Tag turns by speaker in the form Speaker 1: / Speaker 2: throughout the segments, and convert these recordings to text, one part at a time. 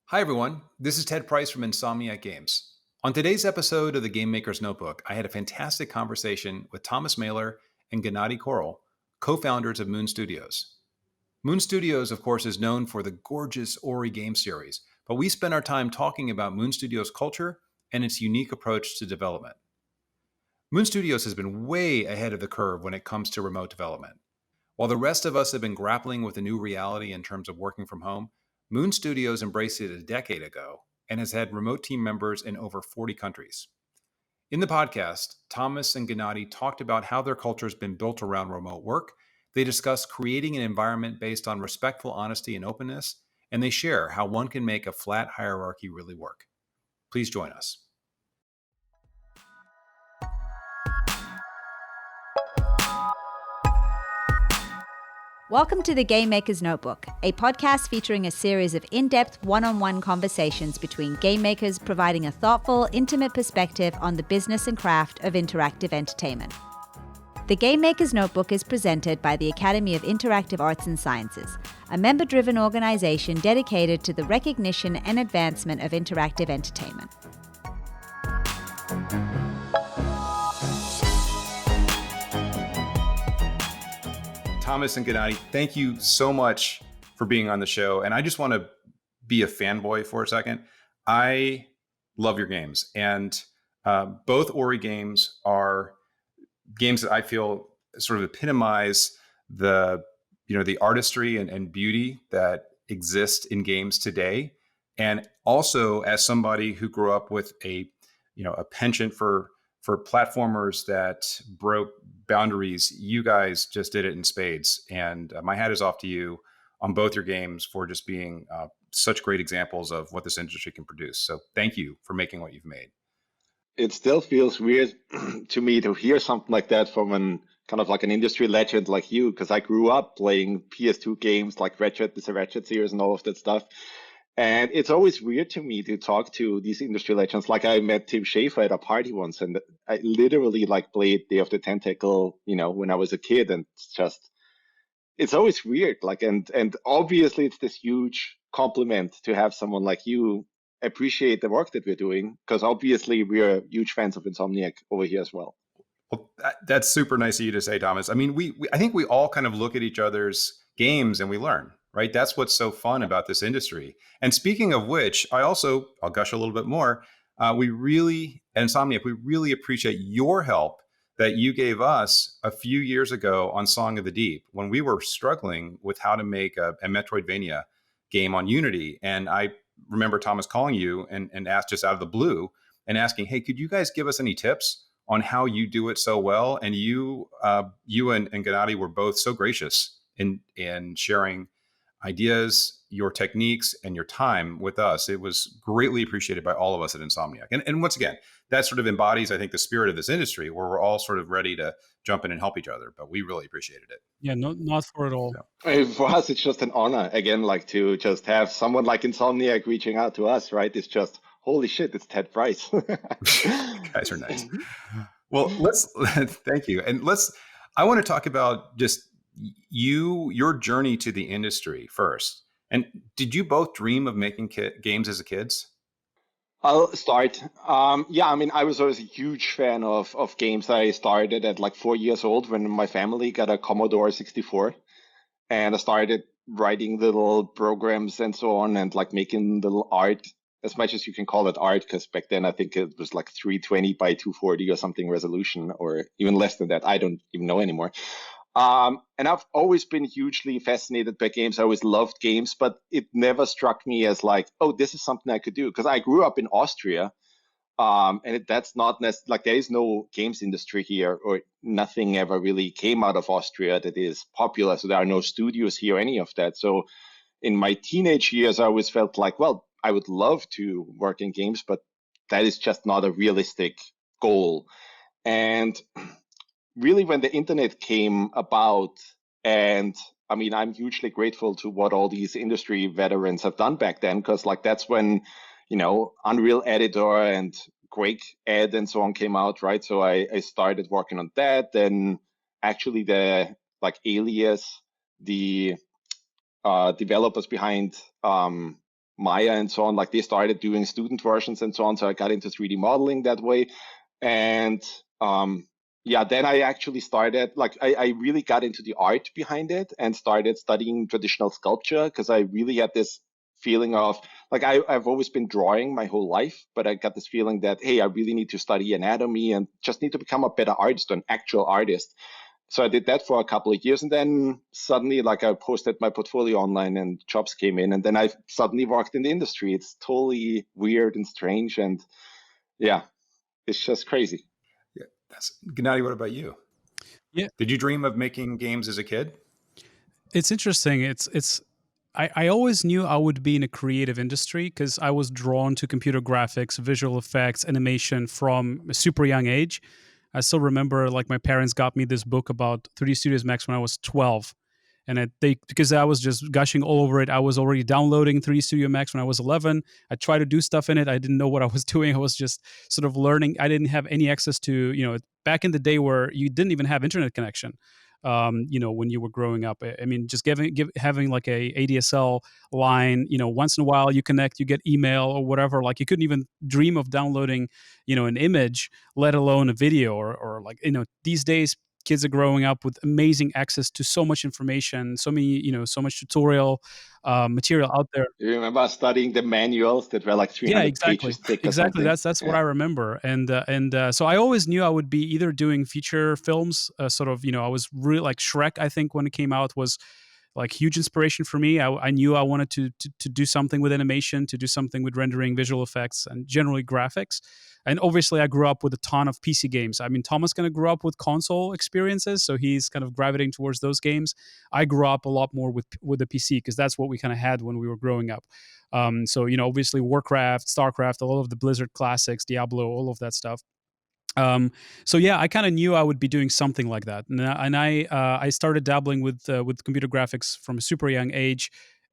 Speaker 1: Hi, everyone. This is Ted Price from Insomniac Games. On today's episode of the Game Maker's Notebook, I had a fantastic conversation with Thomas Mahler and Gennadiy Korol, co founders of Moon Studios. Moon Studios, of course, is known for the gorgeous Ori game series, but we spent our time talking about Moon Studios' culture and its unique approach to development. Moon Studios has been way ahead of the curve when it comes to remote development. While the rest of us have been grappling with a new reality in terms of working from home, Moon Studios embraced it a decade ago and has had remote team members in over 40 countries. In the podcast, Thomas and Gennadiy talked about how their culture has been built around remote work. They discuss creating an environment based on respectful honesty and openness, and they share how one can make a flat hierarchy really work. Please join us.
Speaker 2: Welcome to the Game Maker's Notebook, a podcast featuring a series of in-depth one-on-one conversations between game makers providing a thoughtful, intimate perspective on the business and craft of interactive entertainment. The Game Maker's Notebook is presented by the Academy of Interactive Arts and Sciences, a member-driven organization dedicated to the recognition and advancement of interactive entertainment.
Speaker 1: Thomas and Gennadiy, thank you so much for being on the show. And I just want to be a fanboy for a second. I love your games. And both Ori games are games that I feel sort of epitomize the artistry and beauty that exist in games today. And also as somebody who grew up with a penchant for platformers that broke boundaries, you guys just did it in spades. And my hat is off to you on both your games for just being such great examples of what this industry can produce. So thank you for making what you've made.
Speaker 3: It still feels weird to me to hear something like that from an kind of like an industry legend like you, because I grew up playing PS2 games like the Ratchet series and all of that stuff. And it's always weird to me to talk to these industry legends. Like I met Tim Schafer at a party once, and I literally like played Day of the Tentacle, when I was a kid, and it's always weird. Like, and obviously it's this huge compliment to have someone like you appreciate the work that we're doing, because obviously we're huge fans of Insomniac over here as well.
Speaker 1: Well, that's super nice of you to say, Thomas. I mean, I think we all kind of look at each other's games and we learn, right? That's what's so fun about this industry. And speaking of which, I'll gush a little bit more. At Insomniac, we really appreciate your help that you gave us a few years ago on Song of the Deep when we were struggling with how to make a Metroidvania game on Unity. And I remember Thomas calling you and asked just out of the blue and asking, hey, could you guys give us any tips on how you do it so well? And you and Gennadiy were both so gracious in sharing ideas, your techniques, and your time with us. It was greatly appreciated by all of us at Insomniac. And once again, that sort of embodies, I think, the spirit of this industry where we're all sort of ready to jump in and help each other. But we really appreciated it.
Speaker 4: Yeah, no, not for at all.
Speaker 3: For us, it's just an honor, again, like to just have someone like Insomniac reaching out to us, right? It's just, holy shit, it's Ted Price.
Speaker 1: You guys are nice. Well, thank you. And I want to talk about just your journey to the industry first. And did you both dream of making games as kids?
Speaker 3: I'll start. I was always a huge fan of games. I started at like 4 years old when my family got a Commodore 64, and I started writing little programs and so on, and like making little art, as much as you can call it art, because back then I think it was like 320 by 240 or something resolution, or even less than that. I don't even know anymore. And I've always been hugely fascinated by games. I always loved games, but it never struck me as like, oh, this is something I could do. Because I grew up in Austria, that's not like there is no games industry here, or nothing ever really came out of Austria that is popular. So there are no studios here, any of that. So in my teenage years, I always felt like, well, I would love to work in games, but that is just not a realistic goal. And really, when the internet came about, and I mean, I'm hugely grateful to what all these industry veterans have done back then, because like that's when, Unreal Editor and Quake Ed and so on came out, right? So I started working on that. Then actually the like AIAS, the developers behind Maya and so on, like they started doing student versions and so on. So I got into 3D modeling that way. And yeah, then I actually started, like, I really got into the art behind it and started studying traditional sculpture because I really had this feeling of, like, I've always been drawing my whole life, but I got this feeling that, hey, I really need to study anatomy and just need to become a better artist, an actual artist. So I did that for a couple of years, and then suddenly, like, I posted my portfolio online and jobs came in, and then I suddenly worked in the industry. It's totally weird and strange, and yeah, it's just crazy.
Speaker 1: Yeah, that's Gennadiy. What about you?
Speaker 4: Yeah,
Speaker 1: Did you dream of making games as a kid?
Speaker 4: it's interesting. I always knew I would be in a creative industry because I was drawn to computer graphics, visual effects, animation from a super young age. I still remember, like, my parents got me this book about 3D Studios Max when I was 12. And they, because I was just gushing all over it, I was already downloading 3D Studio Max when I was 11. I tried to do stuff in it. I didn't know what I was doing. I was just sort of learning. I didn't have any access to, back in the day where you didn't even have internet connection. When you were growing up, I mean, just having like a ADSL line, once in a while you connect, you get email or whatever. Like, you couldn't even dream of downloading, an image, let alone a video, or like, these days kids are growing up with amazing access to so much information, so many, so much tutorial material out there.
Speaker 3: You remember studying the manuals that were like
Speaker 4: Yeah,
Speaker 3: 300
Speaker 4: exactly,
Speaker 3: pages thick or
Speaker 4: exactly.
Speaker 3: something?
Speaker 4: That's what
Speaker 3: Yeah.
Speaker 4: I remember, and so I always knew I would be either doing feature films, sort of. I was really like Shrek. I think when it came out was like huge inspiration for me. I knew I wanted to do something with animation, to do something with rendering, visual effects, and generally graphics. And obviously, I grew up with a ton of PC games. I mean, Thomas kind of grew up with console experiences, so he's kind of gravitating towards those games. I grew up a lot more with the PC because that's what we kind of had when we were growing up. So obviously, Warcraft, Starcraft, all of the Blizzard classics, Diablo, all of that stuff. So yeah, I kind of knew I would be doing something like that, and I started dabbling with computer graphics from a super young age.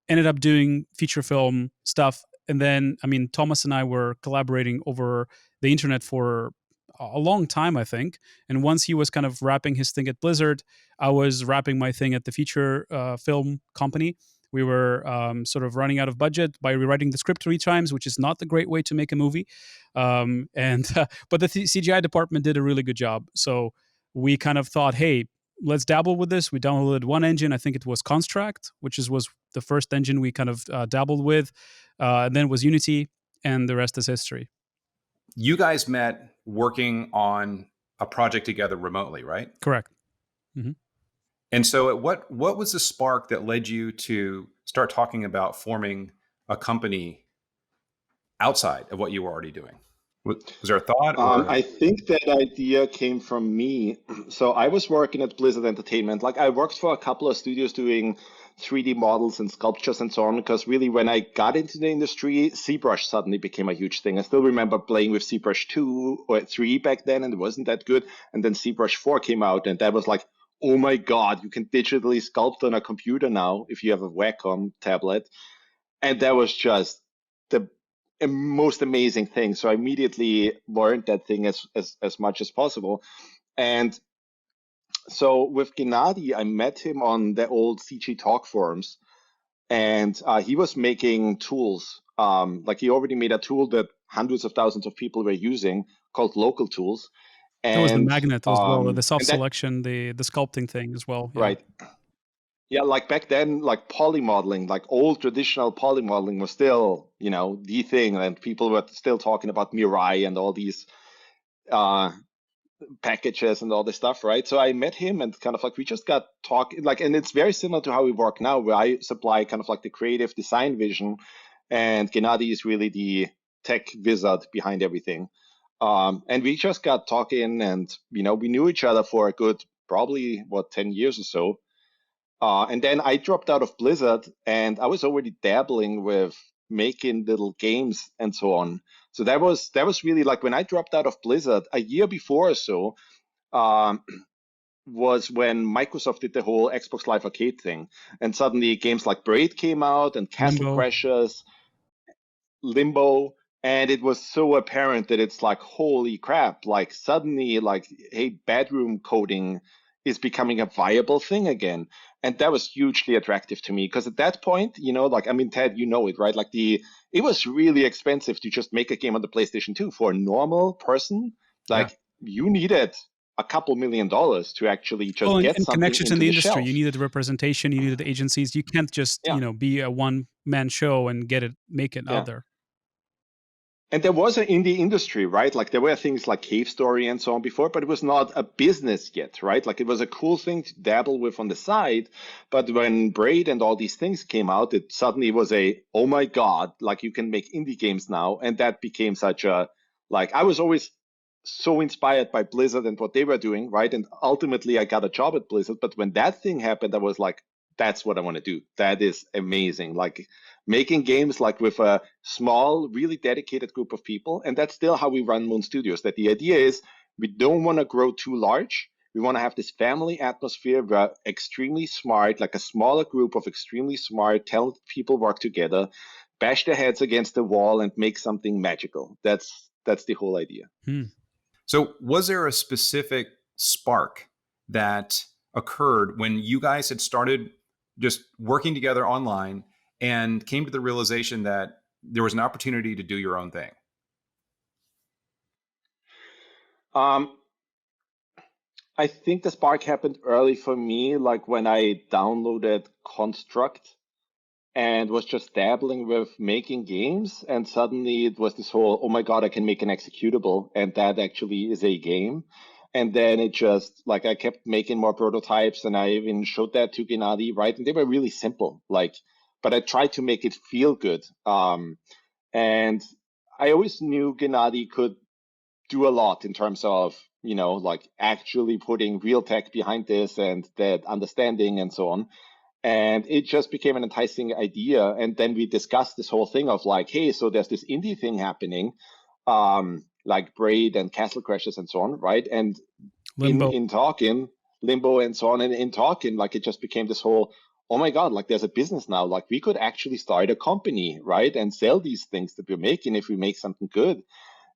Speaker 4: Ended up doing feature film stuff, and then, I mean, Thomas and I were collaborating over the internet for a long time, I think. And once he was kind of wrapping his thing at Blizzard, I was wrapping my thing at the feature film company. We were sort of running out of budget by rewriting the script 3 times, which is not the great way to make a movie. And but the CGI department did a really good job. So we kind of thought, hey, let's dabble with this. We downloaded one engine. I think it was Construct, which was the first engine we kind of dabbled with. And then it was Unity, and the rest is history.
Speaker 1: You guys met working on a project together remotely, right?
Speaker 4: Correct. Mm-hmm.
Speaker 1: And so, what was the spark that led you to start talking about forming a company outside of what you were already doing? Was there a thought, or
Speaker 3: I think that idea came from me. So I was working at Blizzard Entertainment. Like, I worked for a couple of studios doing 3D models and sculptures and so on, because really when I got into the industry, ZBrush suddenly became a huge thing. I still remember playing with ZBrush 2 or 3 back then, and it wasn't that good. And then ZBrush 4 came out, and that was like, oh my God, you can digitally sculpt on a computer now if you have a Wacom tablet. And that was just the most amazing thing. So I immediately learned that thing as much as possible. And so with Gennadiy, I met him on the old CG Talk forums, and he was making tools. Like, he already made a tool that hundreds of thousands of people were using called Local Tools,
Speaker 4: That was the
Speaker 3: and
Speaker 4: magnet as well, the soft
Speaker 3: and that
Speaker 4: selection, the sculpting thing as well. Yeah.
Speaker 3: right. Yeah, like back then, like poly modeling, like old traditional poly modeling was still, the thing, and people were still talking about Mirai and all these uh, packages and all this stuff, right? So I met him, and kind of like we just got talking, like, and it's very similar to how we work now, where I supply kind of like the creative design vision, and Gennadiy is really the tech wizard behind everything. And we just got talking, and we knew each other for a good, probably 10 years or so. And then I dropped out of Blizzard, and I was already dabbling with making little games and so on. So that was really like when I dropped out of Blizzard a year before or so. Um, was when Microsoft did the whole Xbox Live Arcade thing, and suddenly games like Braid came out and Castle
Speaker 4: Limbo.
Speaker 3: Crashers, Limbo, and it was so apparent that it's like, holy crap! Like, suddenly, like, hey, bedroom coding is becoming a viable thing again. And that was hugely attractive to me because at that point, like, I mean, Ted, you know it, right? Like it was really expensive to just make a game on the PlayStation 2 for a normal person.
Speaker 1: Yeah.
Speaker 3: Like you needed a couple $1,000,000 to actually
Speaker 4: Well,
Speaker 3: just get
Speaker 4: and
Speaker 3: something
Speaker 4: connections in
Speaker 3: into
Speaker 4: the
Speaker 3: the
Speaker 4: industry. You
Speaker 3: shelf.
Speaker 4: needed representation. You needed agencies. You can't just
Speaker 3: Yeah.
Speaker 4: be a one man show and make it out
Speaker 3: Yeah.
Speaker 4: there.
Speaker 3: And there was an indie industry, right? Like there were things like Cave Story and so on before, but it was not a business yet, right? Like it was a cool thing to dabble with on the side. But when Braid and all these things came out, it suddenly was oh my God, like you can make indie games now. And that became such like, I was always so inspired by Blizzard and what they were doing, right? And ultimately I got a job at Blizzard. But when that thing happened, I was like, that's what I want to do. That is amazing. Like making games like with a small, really dedicated group of people. And that's still how we run Moon Studios. That the idea is we don't want to grow too large. We want to have this family atmosphere where extremely smart, like a smaller group of extremely smart, talented people work together, bash their heads against the wall and make something magical. That's the whole idea.
Speaker 1: So was there a specific spark that occurred when you guys had started just working together online and came to the realization that there was an opportunity to do your own thing?
Speaker 3: I think the spark happened early for me, like when I downloaded Construct and was just dabbling with making games. And suddenly it was this whole, oh my God, I can make an executable. And that actually is a game. And then it just, like, I kept making more prototypes and I even showed that to Gennadiy, right? And they were really simple, like, but I tried to make it feel good. And I always knew Gennadiy could do a lot in terms of, like actually putting real tech behind this and that understanding and so on. And it just became an enticing idea. And then we discussed this whole thing of like, hey, so there's this indie thing happening, like Braid and Castle Crashers and so on, right? And
Speaker 4: Limbo.
Speaker 3: in talking, Limbo and so on, and in talking, like it just became this whole, oh my God, like there's a business now. Like we could actually start a company, right? And sell these things that we're making if we make something good.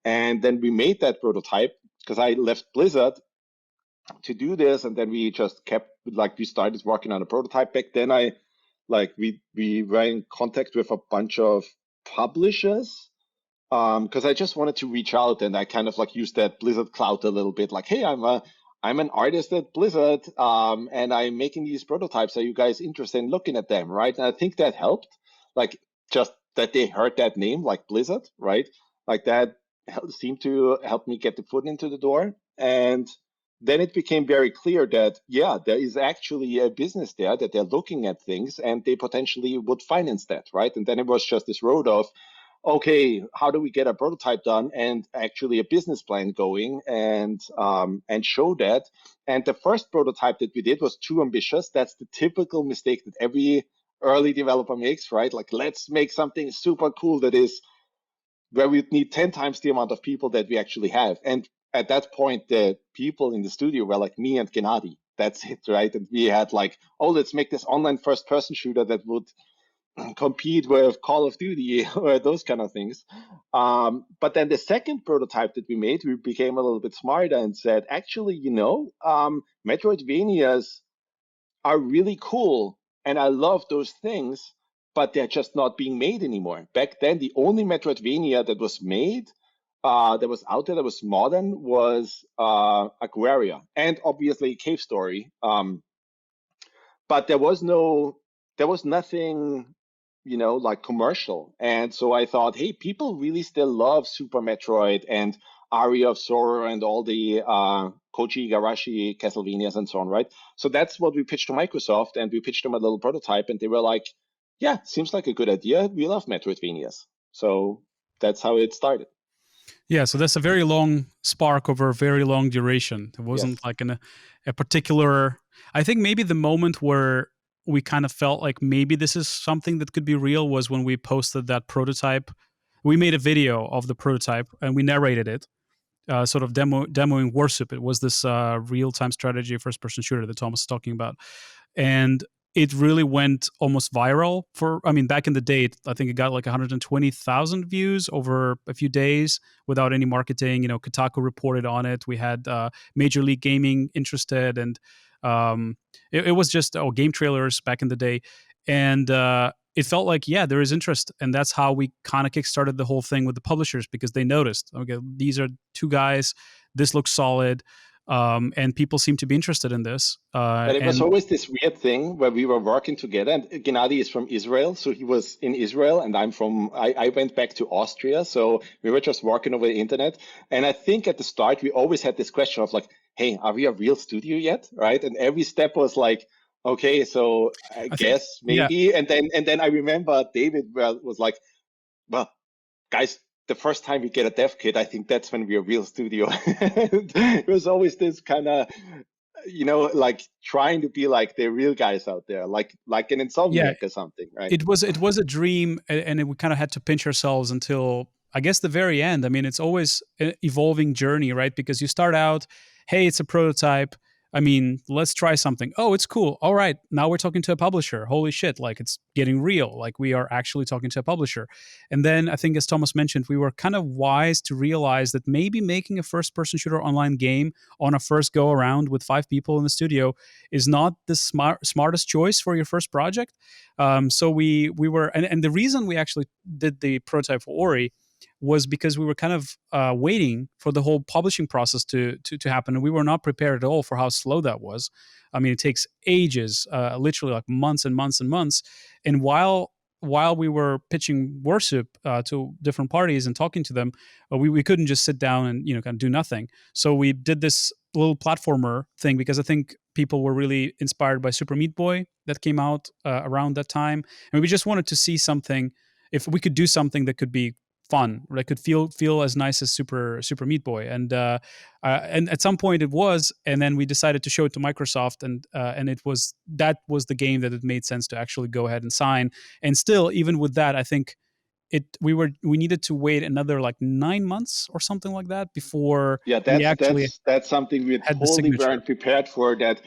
Speaker 3: And then we made that prototype because I left Blizzard to do this. And then we just kept, like, we started working on a prototype. Back then, we were in contact with a bunch of publishers because I just wanted to reach out and I kind of like used that Blizzard clout a little bit. Like, hey, I'm an artist at Blizzard and I'm making these prototypes. Are you guys interested in looking at them? Right. And I think that helped. Like, just that they heard that name, like Blizzard, right? Like that seemed to help me get the foot into the door. And then it became very clear that, yeah, there is actually a business there that they're looking at things and they potentially would finance that, right? And then it was just this road of, okay, how do we get a prototype done and actually a business plan going and show that? And the first prototype that we did was too ambitious. That's the typical mistake that every early developer makes, right? Like, let's make something super cool that is where we need 10 times the amount of people that we actually have. And at that point, the people in the studio were like me and Gennadiy. That's it, right? And we had like, oh, let's make this online first person shooter that would compete with Call of Duty or those kind of things. But then the second prototype that we made, we became a little bit smarter and said, actually, Metroidvanias are really cool. And I love those things, but they're just not being made anymore. Back then, the only Metroidvania that was made, that was out there, that was modern, was Aguaria and obviously Cave Story. But there was nothing, like commercial. And so I thought, hey, people really still love Super Metroid and Aria of Sorrow and all the Koji Igarashi Castlevanias and so on, right? So that's what we pitched to Microsoft, and we pitched them a little prototype, and they were like, yeah, seems like a good idea. We love Metroidvanias. So that's how it started.
Speaker 4: Yeah, so that's a very long spark over a very long duration. It wasn't
Speaker 3: Yes.
Speaker 4: like a particular. I think maybe the moment where we kind of felt like maybe this is something that could be real was when we posted that prototype. We made a video of the prototype and we narrated it, sort of demoing Warsup. It was this real-time strategy first-person shooter that Thomas was talking about, and it really went almost viral. Back in the day, I think it got like 120,000 views over a few days without any marketing. Kotaku reported on it. We had Major League Gaming interested, and It was just game trailers back in the day, and it felt like, yeah, there is interest, and that's how we kind of kickstarted the whole thing with the publishers, because they noticed, okay, these are two guys, this looks solid, and people seem to be interested in this.
Speaker 3: But it was
Speaker 4: And
Speaker 3: always this weird thing where we were working together. And Gennadiy is from Israel, so he was in Israel, and I went back to Austria, so we were just working over the internet. And I think at the start we always had this question of like, hey, are we a real studio yet, right? And every step was like, okay, so I
Speaker 4: I think,
Speaker 3: guess
Speaker 4: yeah,
Speaker 3: maybe. And then I remember David was like, well, guys, the first time we get a dev kit, I think that's when we're a real studio. It was always this kind of, like trying to be like the real guys out there, like an
Speaker 4: yeah,
Speaker 3: Insomniac or something, right?
Speaker 4: it was a dream, and we kind of had to pinch ourselves until, I guess, the very end. I mean, it's always an evolving journey, right? Because you start out, hey, it's a prototype. I mean, let's try something. Oh, it's cool. All right, now we're talking to a publisher. Holy shit, like it's getting real. Like we are actually talking to a publisher. And then I think, as Thomas mentioned, we were kind of wise to realize that maybe making a first-person shooter online game on a first go around with 5 people in the studio is not the smartest choice for your first project. So we were, and the reason we actually did the prototype for Ori was because we were kind of waiting for the whole publishing process to happen, and we were not prepared at all for how slow that was. I mean, it takes ages, literally like months and months and months. And while we were pitching Worship to different parties and talking to them, we couldn't just sit down and kind of do nothing. So we did this little platformer thing, because I think people were really inspired by Super Meat Boy that came out around that time, and we just wanted to see something, if we could do something that could be fun, that could feel as nice as Super Meat Boy, and at some point it was, and then we decided to show it to Microsoft, and that was the game that it made sense to actually go ahead and sign. And still, even with that, I think we needed to wait another like 9 months or something like that before
Speaker 3: Yeah,
Speaker 4: we
Speaker 3: that's
Speaker 4: actually
Speaker 3: that's that's something we
Speaker 4: had the
Speaker 3: totally
Speaker 4: signature.
Speaker 3: weren't prepared for. That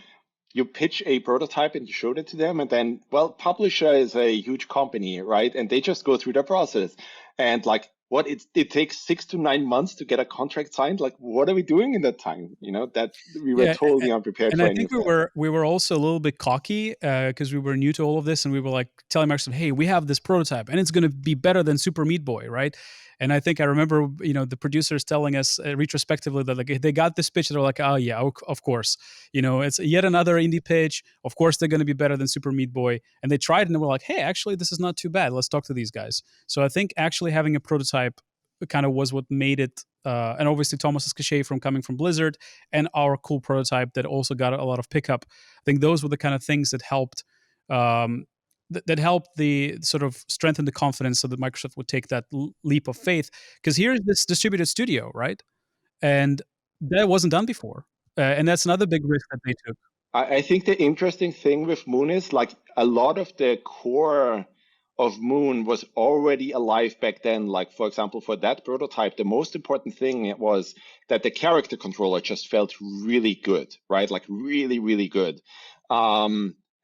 Speaker 3: you pitch a prototype and you showed it to them, and then, well, publisher is a huge company, right? And they just go through the process, and like, what it takes 6 to 9 months to get a contract signed. Like, what are we doing in that time? That we were
Speaker 4: Yeah,
Speaker 3: totally unprepared
Speaker 4: and
Speaker 3: for
Speaker 4: I
Speaker 3: any
Speaker 4: think
Speaker 3: of
Speaker 4: we
Speaker 3: that.
Speaker 4: were also a little bit cocky, because we were new to all of this, and we were like telling Microsoft, "Hey, we have this prototype, and it's going to be better than Super Meat Boy, right?" And I think I remember, the producers telling us retrospectively that like they got this pitch, they're like, "Oh yeah, of course, it's yet another indie pitch. Of course, they're going to be better than Super Meat Boy." And they tried, and they were like, "Hey, actually, this is not too bad. Let's talk to these guys." So I think actually having a prototype kind of was what made it. And obviously Thomas's cachet from coming from Blizzard, and our cool prototype that also got a lot of pickup. I think those were the kind of things that helped, that helped the sort of strengthen the confidence so that Microsoft would take that leap of faith. Because here's this distributed studio, right? And that wasn't done before. And that's another big risk that they took.
Speaker 3: I think the interesting thing with Moon is like a lot of the core of Moon was already alive back then. Like, for example, for that prototype, the most important thing was that the character controller just felt really good, right? Like really, really good.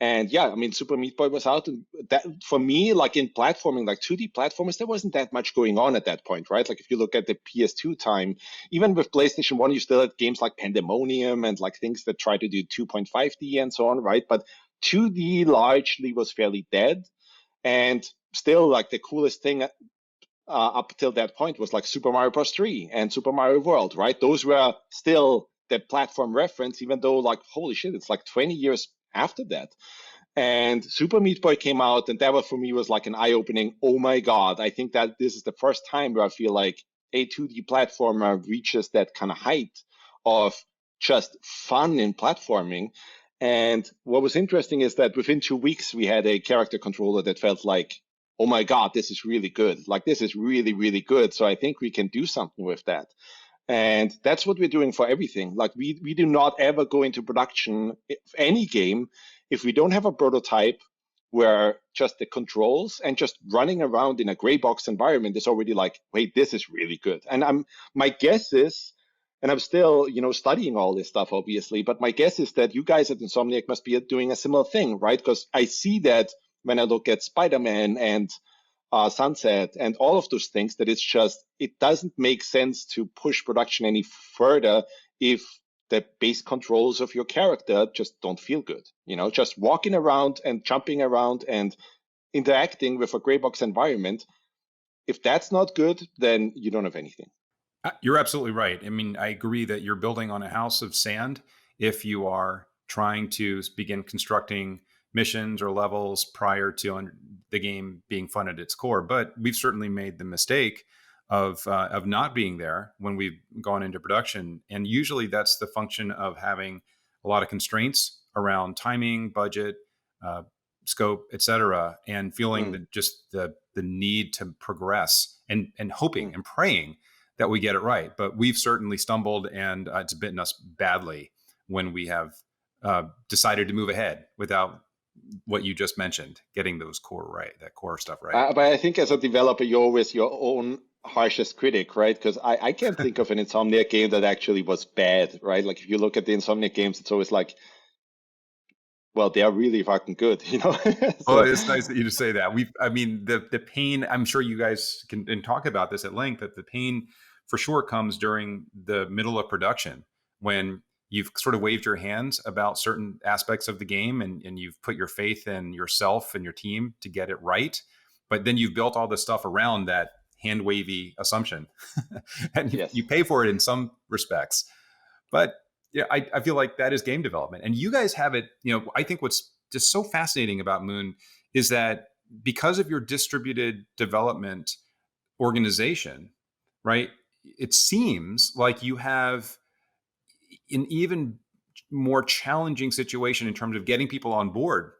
Speaker 3: And yeah, I mean, Super Meat Boy was out, and that for me, like in platforming, like 2D platformers, there wasn't that much going on at that point, right? Like if you look at the PS2 time, even with PlayStation 1, you still had games like Pandemonium and like things that try to do 2.5D and so on, right? But 2D largely was fairly dead. And still, like the coolest thing up till that point was like Super Mario Bros. 3 and Super Mario World, right? Those were still the platform reference, even though, like, holy shit, it's like 20 years after that. And Super Meat Boy came out, and that was, for me, was like an eye-opening, oh my God, I think that this is the first time where I feel like a 2D platformer reaches that kind of height of just fun in platforming. And what was interesting is that within 2 weeks, we had a character controller that felt like, oh my God, this is really good. Like, this is really, really good. So I think we can do something with that. And that's what we're doing for everything. Like, we do not ever go into production of any game if we don't have a prototype where just the controls and just running around in a gray box environment is already like, wait, this is really good. And my guess is, and I'm still, studying all this stuff, obviously, but my guess is that you guys at Insomniac must be doing a similar thing, right? Because I see that when I look at Spider-Man and Sunset and all of those things, that it doesn't make sense to push production any further if the base controls of your character just don't feel good. Just walking around and jumping around and interacting with a gray box environment, if that's not good, then you don't have anything.
Speaker 1: You're absolutely right. I mean, I agree that you're building on a house of sand if you are trying to begin constructing missions or levels prior to the game being fun at its core. But we've certainly made the mistake of not being there when we've gone into production, and usually that's the function of having a lot of constraints around timing, budget, uh, scope, etc., and feeling that just the need to progress and hoping and praying that we get it right. But we've certainly stumbled, and it's bitten us badly when we have decided to move ahead without what you just mentioned, getting those core right, that core stuff right.
Speaker 3: But I think as a developer, you're always your own harshest critic, right? Because I can't think of an Insomniac game that actually was bad, right? Like if you look at the Insomniac games, it's always like, well, they are really fucking good,
Speaker 1: Oh,
Speaker 3: So
Speaker 1: it's nice that you just say that. I mean, the pain, I'm sure you guys can and talk about this at length, that the pain for sure comes during the middle of production when you've sort of waved your hands about certain aspects of the game and you've put your faith in yourself and your team to get it right. But then you've built all this stuff around that hand wavy assumption and
Speaker 3: yes.
Speaker 1: you pay for it in some respects. But yeah, I feel like that is game development. And you guys have it, I think what's just so fascinating about Moon is that because of your distributed development organization, right? It seems like you have an even more challenging situation in terms of getting people on board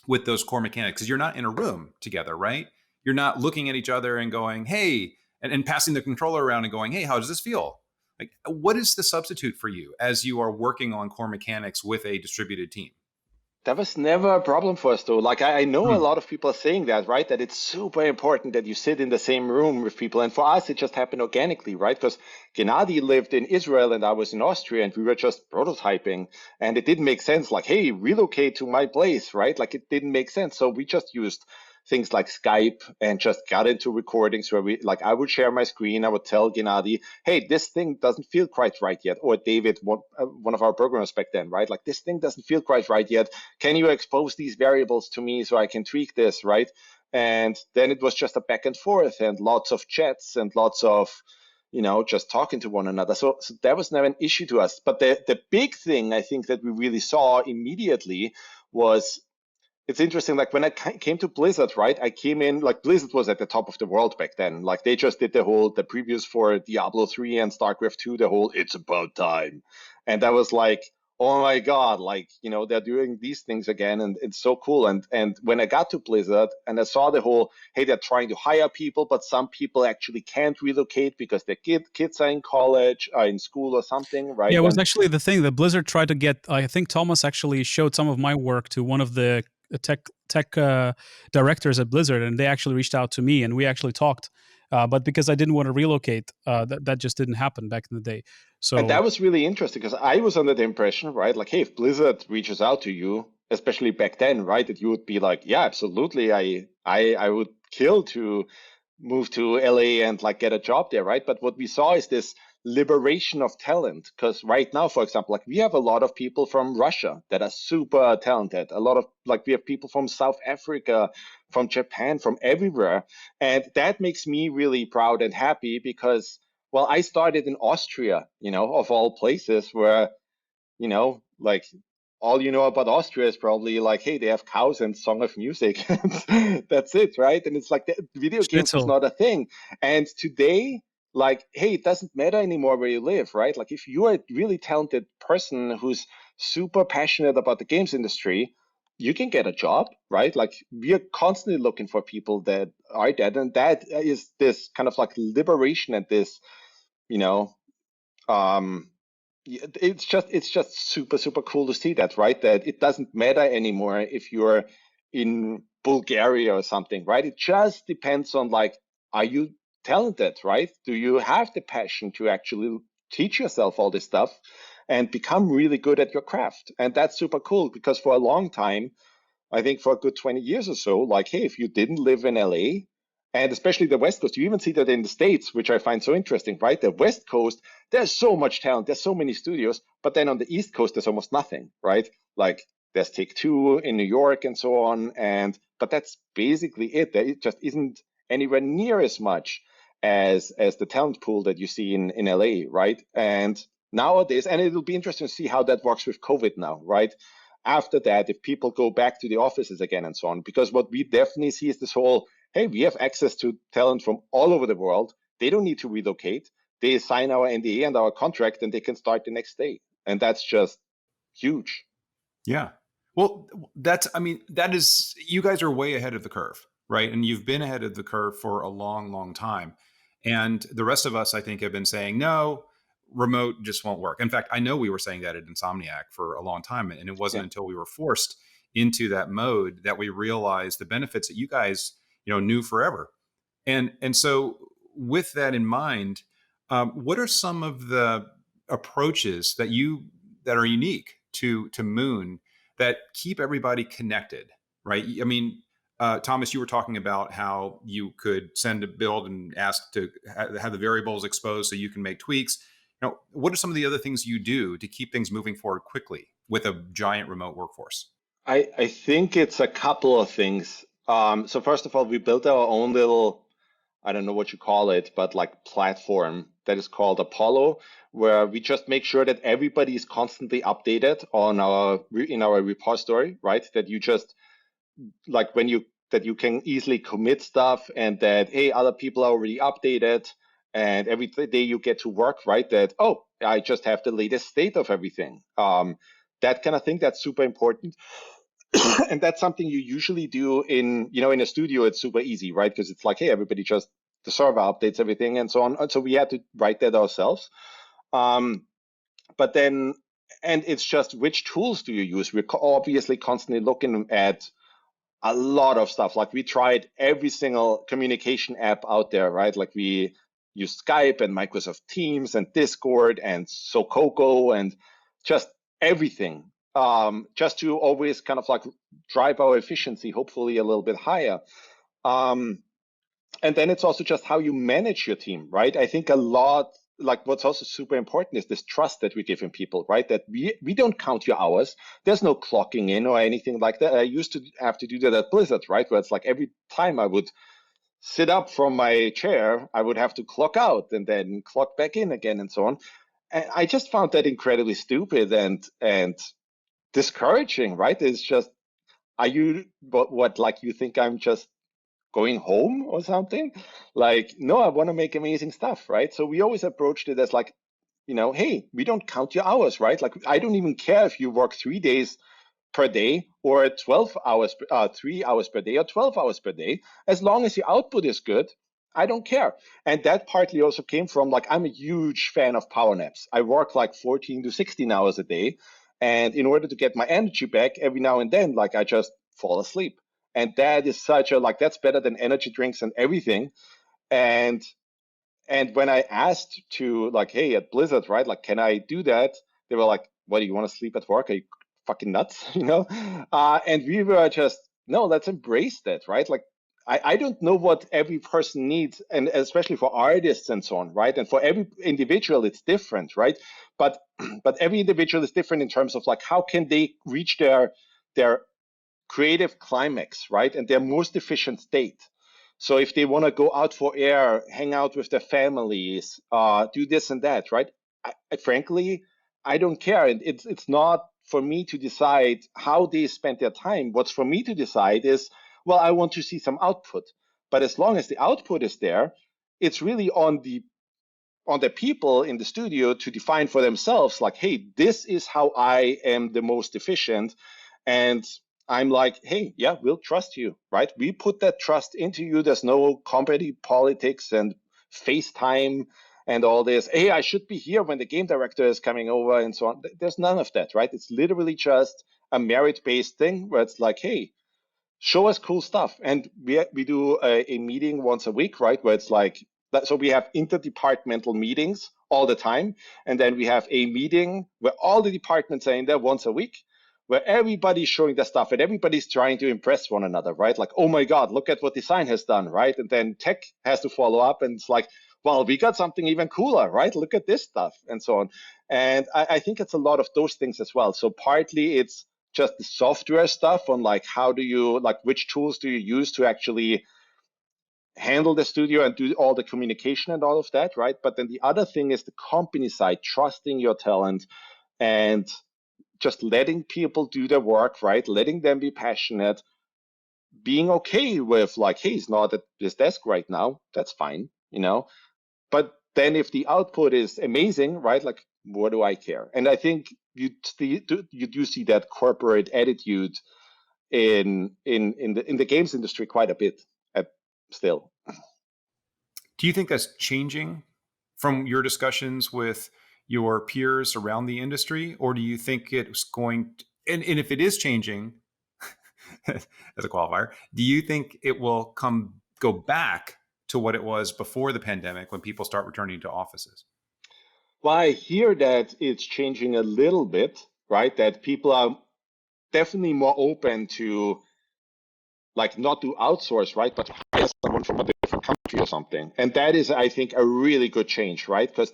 Speaker 1: with those core mechanics, because you're not in a room together, right? You're not looking at each other and going, hey, and passing the controller around and going, hey, how does this feel? Like, what is the substitute for you as you are working on core mechanics with a distributed team?
Speaker 3: That was never a problem for us, though. Like, I know a
Speaker 1: Hmm.
Speaker 3: lot of people are saying that, right? That it's super important that you sit in the same room with people. And for us, it just happened organically, right? Because Gennadiy lived in Israel and I was in Austria and we were just prototyping. And it didn't make sense, like, hey, relocate to my place, right? Like, it didn't make sense. So we just used things like Skype and just got into recordings where I would share my screen. I would tell Gennadiy, hey, this thing doesn't feel quite right yet. Or David, one of our programmers back then, right? Like, this thing doesn't feel quite right yet. Can you expose these variables to me so I can tweak this, right? And then it was just a back and forth and lots of chats and lots of, just talking to one another. So that was never an issue to us. But the big thing I think that we really saw immediately was, it's interesting, like when I came to Blizzard, right? I came in, like Blizzard was at the top of the world back then. Like they just did the previews for Diablo 3 and StarCraft 2, the whole it's about time. And that was like, oh my God, like, they're doing these things again and it's so cool. And when I got to Blizzard and I saw the whole, hey, they're trying to hire people, but some people actually can't relocate because their kids are in college, are in school or something, right?
Speaker 4: Yeah, it was
Speaker 3: And
Speaker 4: actually the thing that Blizzard tried to get. I think Thomas actually showed some of my work to one of the tech directors at Blizzard, and they actually reached out to me, and we actually talked. But because I didn't want to relocate, that just didn't happen back in the day.
Speaker 3: And
Speaker 4: So
Speaker 3: that was really interesting because I was under the impression, right? Like, hey, if Blizzard reaches out to you, especially back then, right, that you would be like, yeah, absolutely, I would kill to move to LA and like get a job there, right? But what we saw is this liberation of talent. Because right now, for example, like we have a lot of people from Russia that are super talented. A lot of we have people from South Africa, from Japan, from everywhere. And that makes me really proud and happy because, well, I started in Austria, of all places where, like all you know about Austria is probably like, hey, they have cows and Song of Music. That's it, right? And it's like the video games was
Speaker 4: Schnitzel.
Speaker 3: not a thing. And today, like, hey, it doesn't matter anymore where you live, right? Like if you're a really talented person who's super passionate about the games industry, you can get a job, right? Like we are constantly looking for people that are that. And that is this kind of like liberation and this, you know, um, it's just super cool to see that, right? That it doesn't matter anymore if you're in Bulgaria or something, right? It just depends on like, are you talented, right? Do you have the passion to actually teach yourself all this stuff and become really good at your craft? And that's super cool because for a long time, I think for a good 20 years or so, like, hey, if you didn't live in LA And especially the West Coast, you even see that in the States, which I find so interesting, right? The West Coast, there's so much talent, there's so many studios, but then on the East Coast, there's almost nothing, right? Like there's Take-Two in New York and so on, but that's basically it. There just isn't anywhere near as much as the talent pool that you see in LA, right? And nowadays, and it'll be interesting to see how that works with COVID now, right? After that, if people go back to the offices again and so on, because what we definitely see is this whole, hey, we have access to talent from all over the world. They don't need to relocate. They sign our NDA and our contract and they can start the next day. And that's just huge.
Speaker 1: Yeah. Well, that is, you guys are way ahead of the curve, right? And you've been ahead of the curve for a long, long time. And the rest of us, I think, have been saying, no, remote just won't work. In fact, I know we were saying that at Insomniac for a long time. And it wasn't until we were forced into that mode that we realized the benefits that you guys, knew forever. And so with that in mind, what are some of the approaches that are unique to Moon that keep everybody connected, right? I mean, Thomas, you were talking about how you could send a build and ask to have the variables exposed so you can make tweaks. What are some of the other things you do to keep things moving forward quickly with a giant remote workforce?
Speaker 3: I think it's a couple of things. So first of all, we built our own little, I don't know what you call it, but like platform that is called Apollo, where we just make sure that everybody is constantly updated in our repository, right? That you just like that you can easily commit stuff, and that, hey, other people are already updated, and every day you get to work, right? That, oh, I just have the latest state of everything. That kind of thing, that's super important. And that's something you usually do in a studio. It's super easy, right? Because it's like, hey, everybody just, the server updates everything and so on. So we had to write that ourselves. But then, and it's just, which tools do you use? We're obviously constantly looking at a lot of stuff. Like we tried every single communication app out there, right? Like we used Skype and Microsoft Teams and Discord and Sococo and just everything, just to always kind of like drive our efficiency, hopefully a little bit higher. And then it's also just how you manage your team, right? I think a lot, like what's also super important is this trust that we give in people, right? That we don't count your hours. There's no clocking in or anything like that. I used to have to do that at Blizzard, right? Where it's like every time I would sit up from my chair, I would have to clock out and then clock back in again and so on. And I just found that incredibly stupid and discouraging, right? It's just, are you what like you think I'm just going home or something? Like, no, I want to make amazing stuff, right? So we always approached it as like, hey, we don't count your hours, right? Like, I don't even care if you work 3 days per day or 12 hours, 3 hours per day or 12 hours per day. As long as your output is good, I don't care. And that partly also came from like, I'm a huge fan of power naps. I work like 14 to 16 hours a day. And in order to get my energy back every now and then, like I just fall asleep. And that is such a, like, that's better than energy drinks and everything. And when I asked to like, hey, at Blizzard, right, like, can I do that? They were like, what, do you want to sleep at work? Are you fucking nuts? And we were just, no, let's embrace that, right? Like, I don't know what every person needs, and especially for artists and so on, right? And for every individual, it's different, right? But every individual is different in terms of like, how can they reach their creative climax, right? And their most efficient state. So if they want to go out for air, hang out with their families, do this and that, right? Frankly, I don't care. It's not for me to decide how they spend their time. What's for me to decide is, well, I want to see some output. But as long as the output is there, it's really on the people in the studio to define for themselves, like, hey, this is how I am the most efficient. And I'm like, hey, yeah, we'll trust you, right? We put that trust into you. There's no company politics and FaceTime and all this. Hey, I should be here when the game director is coming over and so on. There's none of that, right? It's literally just a merit-based thing where it's like, hey, show us cool stuff. And we do a meeting once a week, right? Where it's like, so we have interdepartmental meetings all the time. And then we have a meeting where all the departments are in there once a week, where everybody's showing their stuff and everybody's trying to impress one another, right? Like, oh my God, look at what design has done, right? And then tech has to follow up, and it's like, well, we got something even cooler, right? Look at this stuff, and so on. And I think it's a lot of those things as well. So partly it's just the software stuff on like, how do you, like, which tools do you use to actually handle the studio and do all the communication and all of that, right? But then the other thing is the company side, trusting your talent and just letting people do their work, right? Letting them be passionate, being okay with like, hey, he's not at his desk right now. That's fine, you know? But then if the output is amazing, right? Like, what do I care? And I think you do see that corporate attitude in the games industry quite a bit still.
Speaker 1: Do you think that's changing from your discussions with your peers around the industry, or do you think it's going to, and if it is changing, as a qualifier, do you think it will go back to what it was before the pandemic when people start returning to offices?
Speaker 3: Well, I hear that it's changing a little bit, right? That people are definitely more open to like not to outsource, right? But to hire someone from a different country or something. And that is, I think, a really good change, right? Because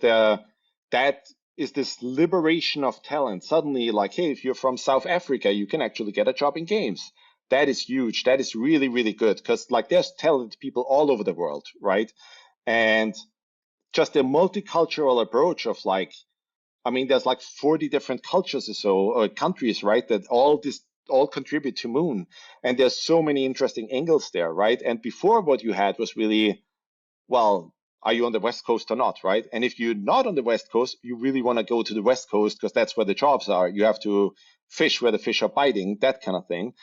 Speaker 3: that is this liberation of talent. Suddenly, like, hey, if you're from South Africa, you can actually get a job in games. That is huge. That is really, really good because like there's talented people all over the world, right? And just a multicultural approach of like, I mean, there's like 40 different cultures or so, or countries, right? That all contribute to Moon. And there's so many interesting angles there, right? And before what you had was really, well, are you on the West Coast or not, right? And if you're not on the West Coast, you really want to go to the West Coast because that's where the jobs are. You have to fish where the fish are biting, that kind of thing.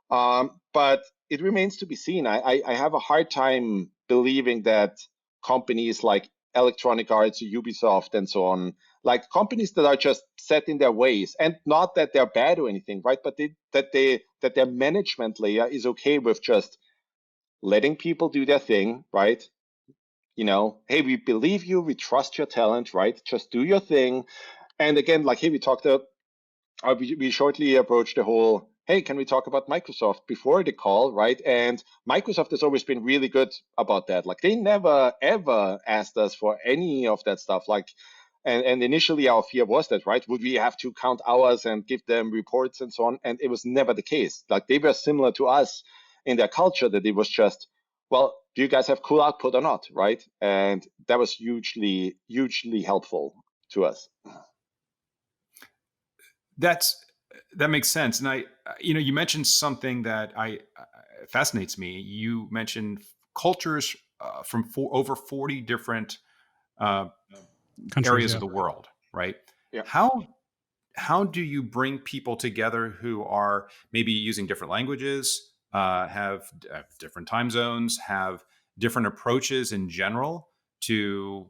Speaker 3: But it remains to be seen. I have a hard time believing that companies like Electronic Arts, Ubisoft, and so on, like companies that are just set in their ways, and not that they're bad or anything, right? But that their management layer is okay with just letting people do their thing, right? You know, hey, we believe you, we trust your talent, right? Just do your thing. And again, like, hey, we shortly approached the whole, hey, can we talk about Microsoft before the call, right? And Microsoft has always been really good about that. Like they never, ever asked us for any of that stuff. Like, and initially our fear was that, right? Would we have to count hours and give them reports and so on? And it was never the case. Like they were similar to us in their culture that it was just, well, do you guys have cool output or not, right? And that was hugely, hugely helpful to us.
Speaker 1: That makes sense. And you mentioned something that fascinates me. You mentioned cultures from over 40 different
Speaker 4: Countries,
Speaker 1: areas
Speaker 4: yeah.
Speaker 1: of the world, right?
Speaker 3: Yeah.
Speaker 1: How do you bring people together who are maybe using different languages, have different time zones, have different approaches in general to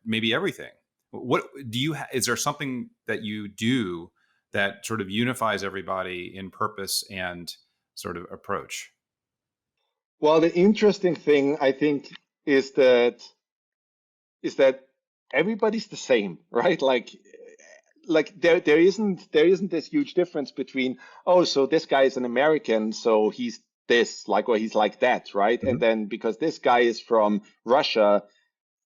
Speaker 1: maybe everything? What do you is there something that you do that sort of unifies everybody in purpose and sort of approach?
Speaker 3: Well, the interesting thing I think is that everybody's the same, right? Like there isn't this huge difference between, oh, so this guy is an American, so he's this, like, or he's like that, right?
Speaker 1: Mm-hmm.
Speaker 3: And then because this guy is from Russia,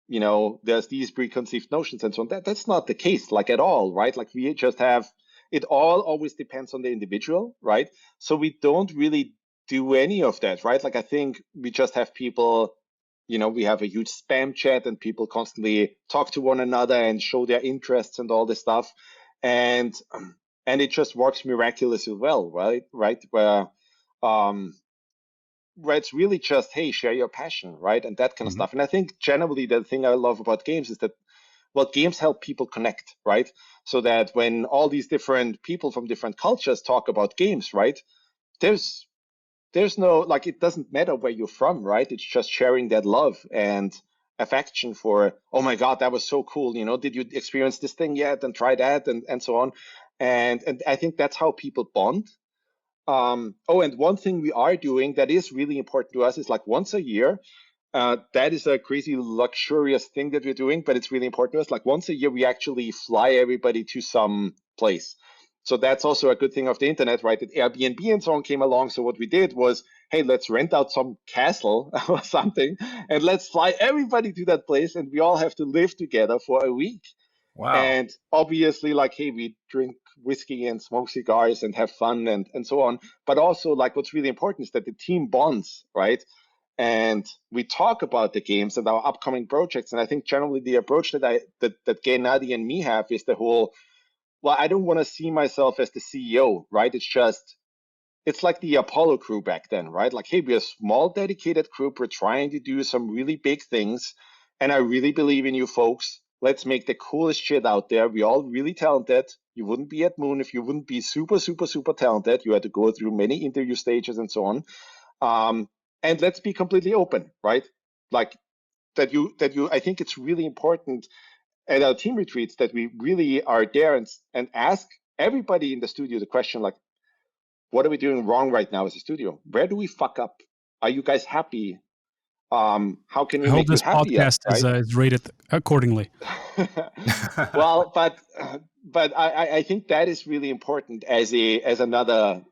Speaker 3: you know, there's these preconceived notions and so on. That's not the case, like at all, right? Like we just have, it all always depends on the individual, right? So we don't really do any of that, right? Like I think we just have people, you know, we have a huge spam chat and people constantly talk to one another and show their interests and all this stuff. And it just works miraculously well, right? Where it's really just, hey, share your passion, right? And that kind of stuff. And I think generally the thing I love about games is that, well, games help people connect, right? So that when all these different people from different cultures talk about games, right? There's no, like, it doesn't matter where you're from, right? It's just sharing that love and affection for, oh my God, that was so cool. You know, did you experience this thing yet? And try that and so on. And I think that's how people bond. And one thing we are doing that is really important to us is like once a year, that is a crazy luxurious thing that we're doing, but it's really important to us. Like once a year, we actually fly everybody to some place. So that's also a good thing of the internet, right? That Airbnb and so on came along. So what we did was, hey, let's rent out some castle or something, and let's fly everybody to that place, and we all have to live together for a week.
Speaker 1: Wow.
Speaker 3: And obviously, like, hey, we drink whiskey and smoke cigars and have fun and so on. But also, like, what's really important is that the team bonds, right? And we talk about the games and our upcoming projects. And I think generally the approach that Gennadiy and me have is the whole, well, I don't want to see myself as the CEO, right? It's like the Apollo crew back then, right? Like, hey, we're a small, dedicated group. We're trying to do some really big things. And I really believe in you folks. Let's make the coolest shit out there. We're all really talented. You wouldn't be at Moon if you wouldn't be super, super, super talented. You had to go through many interview stages and so on. And let's be completely open, right? Like I think it's really important at our team retreats that we really are there and ask everybody in the studio the question, like, what are we doing wrong right now as a studio? Where do we fuck up? Are you guys happy? How can
Speaker 4: I
Speaker 3: we
Speaker 4: hope
Speaker 3: make you
Speaker 4: this
Speaker 3: happier,
Speaker 4: podcast
Speaker 3: right?
Speaker 4: is rated accordingly.
Speaker 3: Well, but I think that is really important as another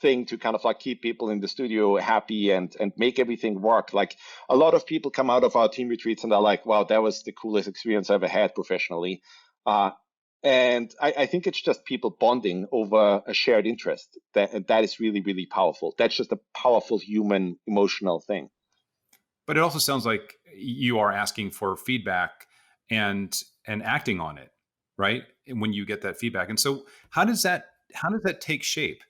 Speaker 3: thing to kind of like keep people in the studio happy and make everything work. Like, a lot of people come out of our team retreats and are like, wow, that was the coolest experience I ever had professionally. And I think it's just people bonding over a shared interest. That is really, really powerful. That's just a powerful human emotional thing.
Speaker 1: But it also sounds like you are asking for feedback and acting on it, right? And when you get that feedback. And so how does that take shape?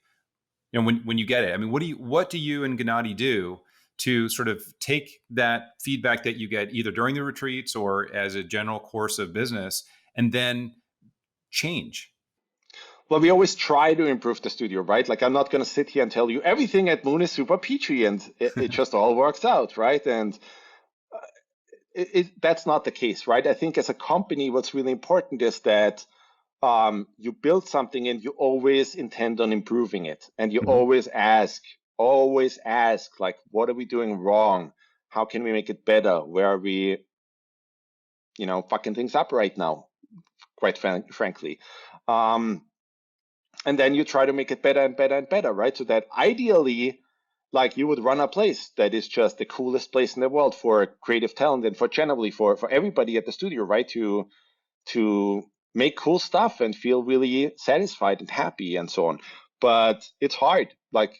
Speaker 1: You know, when you get it, I mean, what do you and Gennadiy do to sort of take that feedback that you get either during the retreats or as a general course of business and then change?
Speaker 3: Well, we always try to improve the studio, right? Like, I'm not going to sit here and tell you everything at Moon is super peachy and it just all works out, right? And that's not the case, right? I think as a company, what's really important is that you build something and you always intend on improving it. And you always ask, like, what are we doing wrong? How can we make it better? Where are we, fucking things up right now, quite frankly. And then you try to make it better and better and better, right? So that ideally, like, you would run a place that is just the coolest place in the world for creative talent and for generally for everybody at the studio, right? To make cool stuff and feel really satisfied and happy and so on. But it's hard. Like,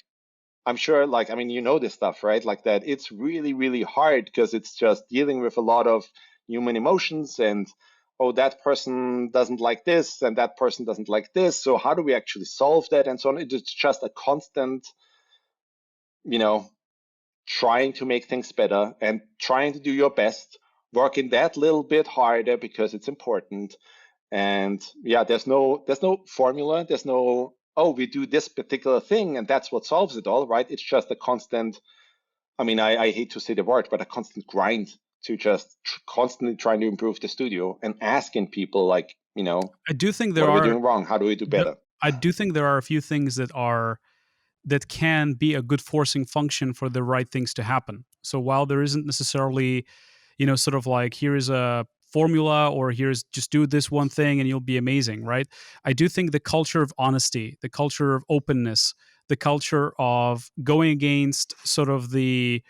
Speaker 3: I'm sure, like, I mean, this stuff, right? Like, that it's really, really hard because it's just dealing with a lot of human emotions and, oh, that person doesn't like this and that person doesn't like this. So how do we actually solve that and so on? It's just a constant, trying to make things better and trying to do your best, working that little bit harder because it's important. And yeah, there's no formula. There's no, oh, we do this particular thing and that's what solves it all, right? It's just a constant, I mean, I hate to say the word, but a constant grind to just constantly trying to improve the studio and asking people, like,
Speaker 4: I do think
Speaker 3: what are we doing wrong? How do we do better?
Speaker 4: I do think there are a few things that can be a good forcing function for the right things to happen. So while there isn't necessarily, sort of like, here is a formula or here's just do this one thing and you'll be amazing, right? I do think the culture of honesty, the culture of openness, the culture of going against sort of the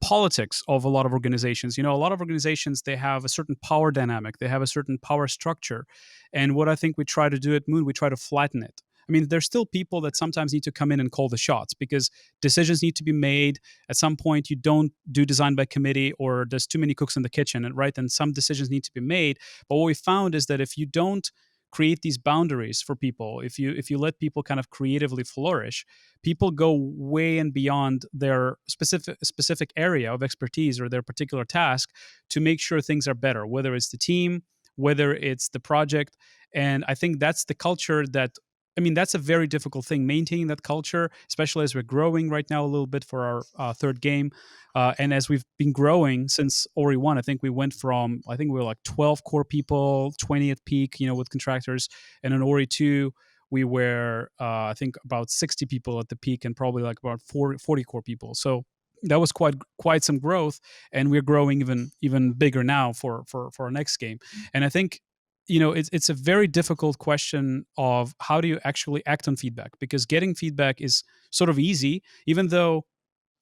Speaker 4: politics of a lot of organizations. A lot of organizations, they have a certain power dynamic, they have a certain power structure. And what I think we try to do at Moon, we try to flatten it. I mean, there's still people that sometimes need to come in and call the shots because decisions need to be made. At some point, you don't do design by committee or there's too many cooks in the kitchen, and right? And some decisions need to be made. But what we found is that if you don't create these boundaries for people, if you let people kind of creatively flourish, people go way and beyond their specific area of expertise or their particular task to make sure things are better, whether it's the team, whether it's the project. And I think that's the culture that, I mean, that's a very difficult thing, maintaining that culture, especially as we're growing right now a little bit for our third game. And as we've been growing since Ori 1, I think we went from, I think we were like 12 core people, 20 at peak, with contractors. And in Ori 2, we were, I think, about 60 people at the peak and probably like about 40 core people. So that was quite some growth. And we're growing even bigger now for our next game. And I think it's a very difficult question of how do you actually act on feedback, because getting feedback is sort of easy, even though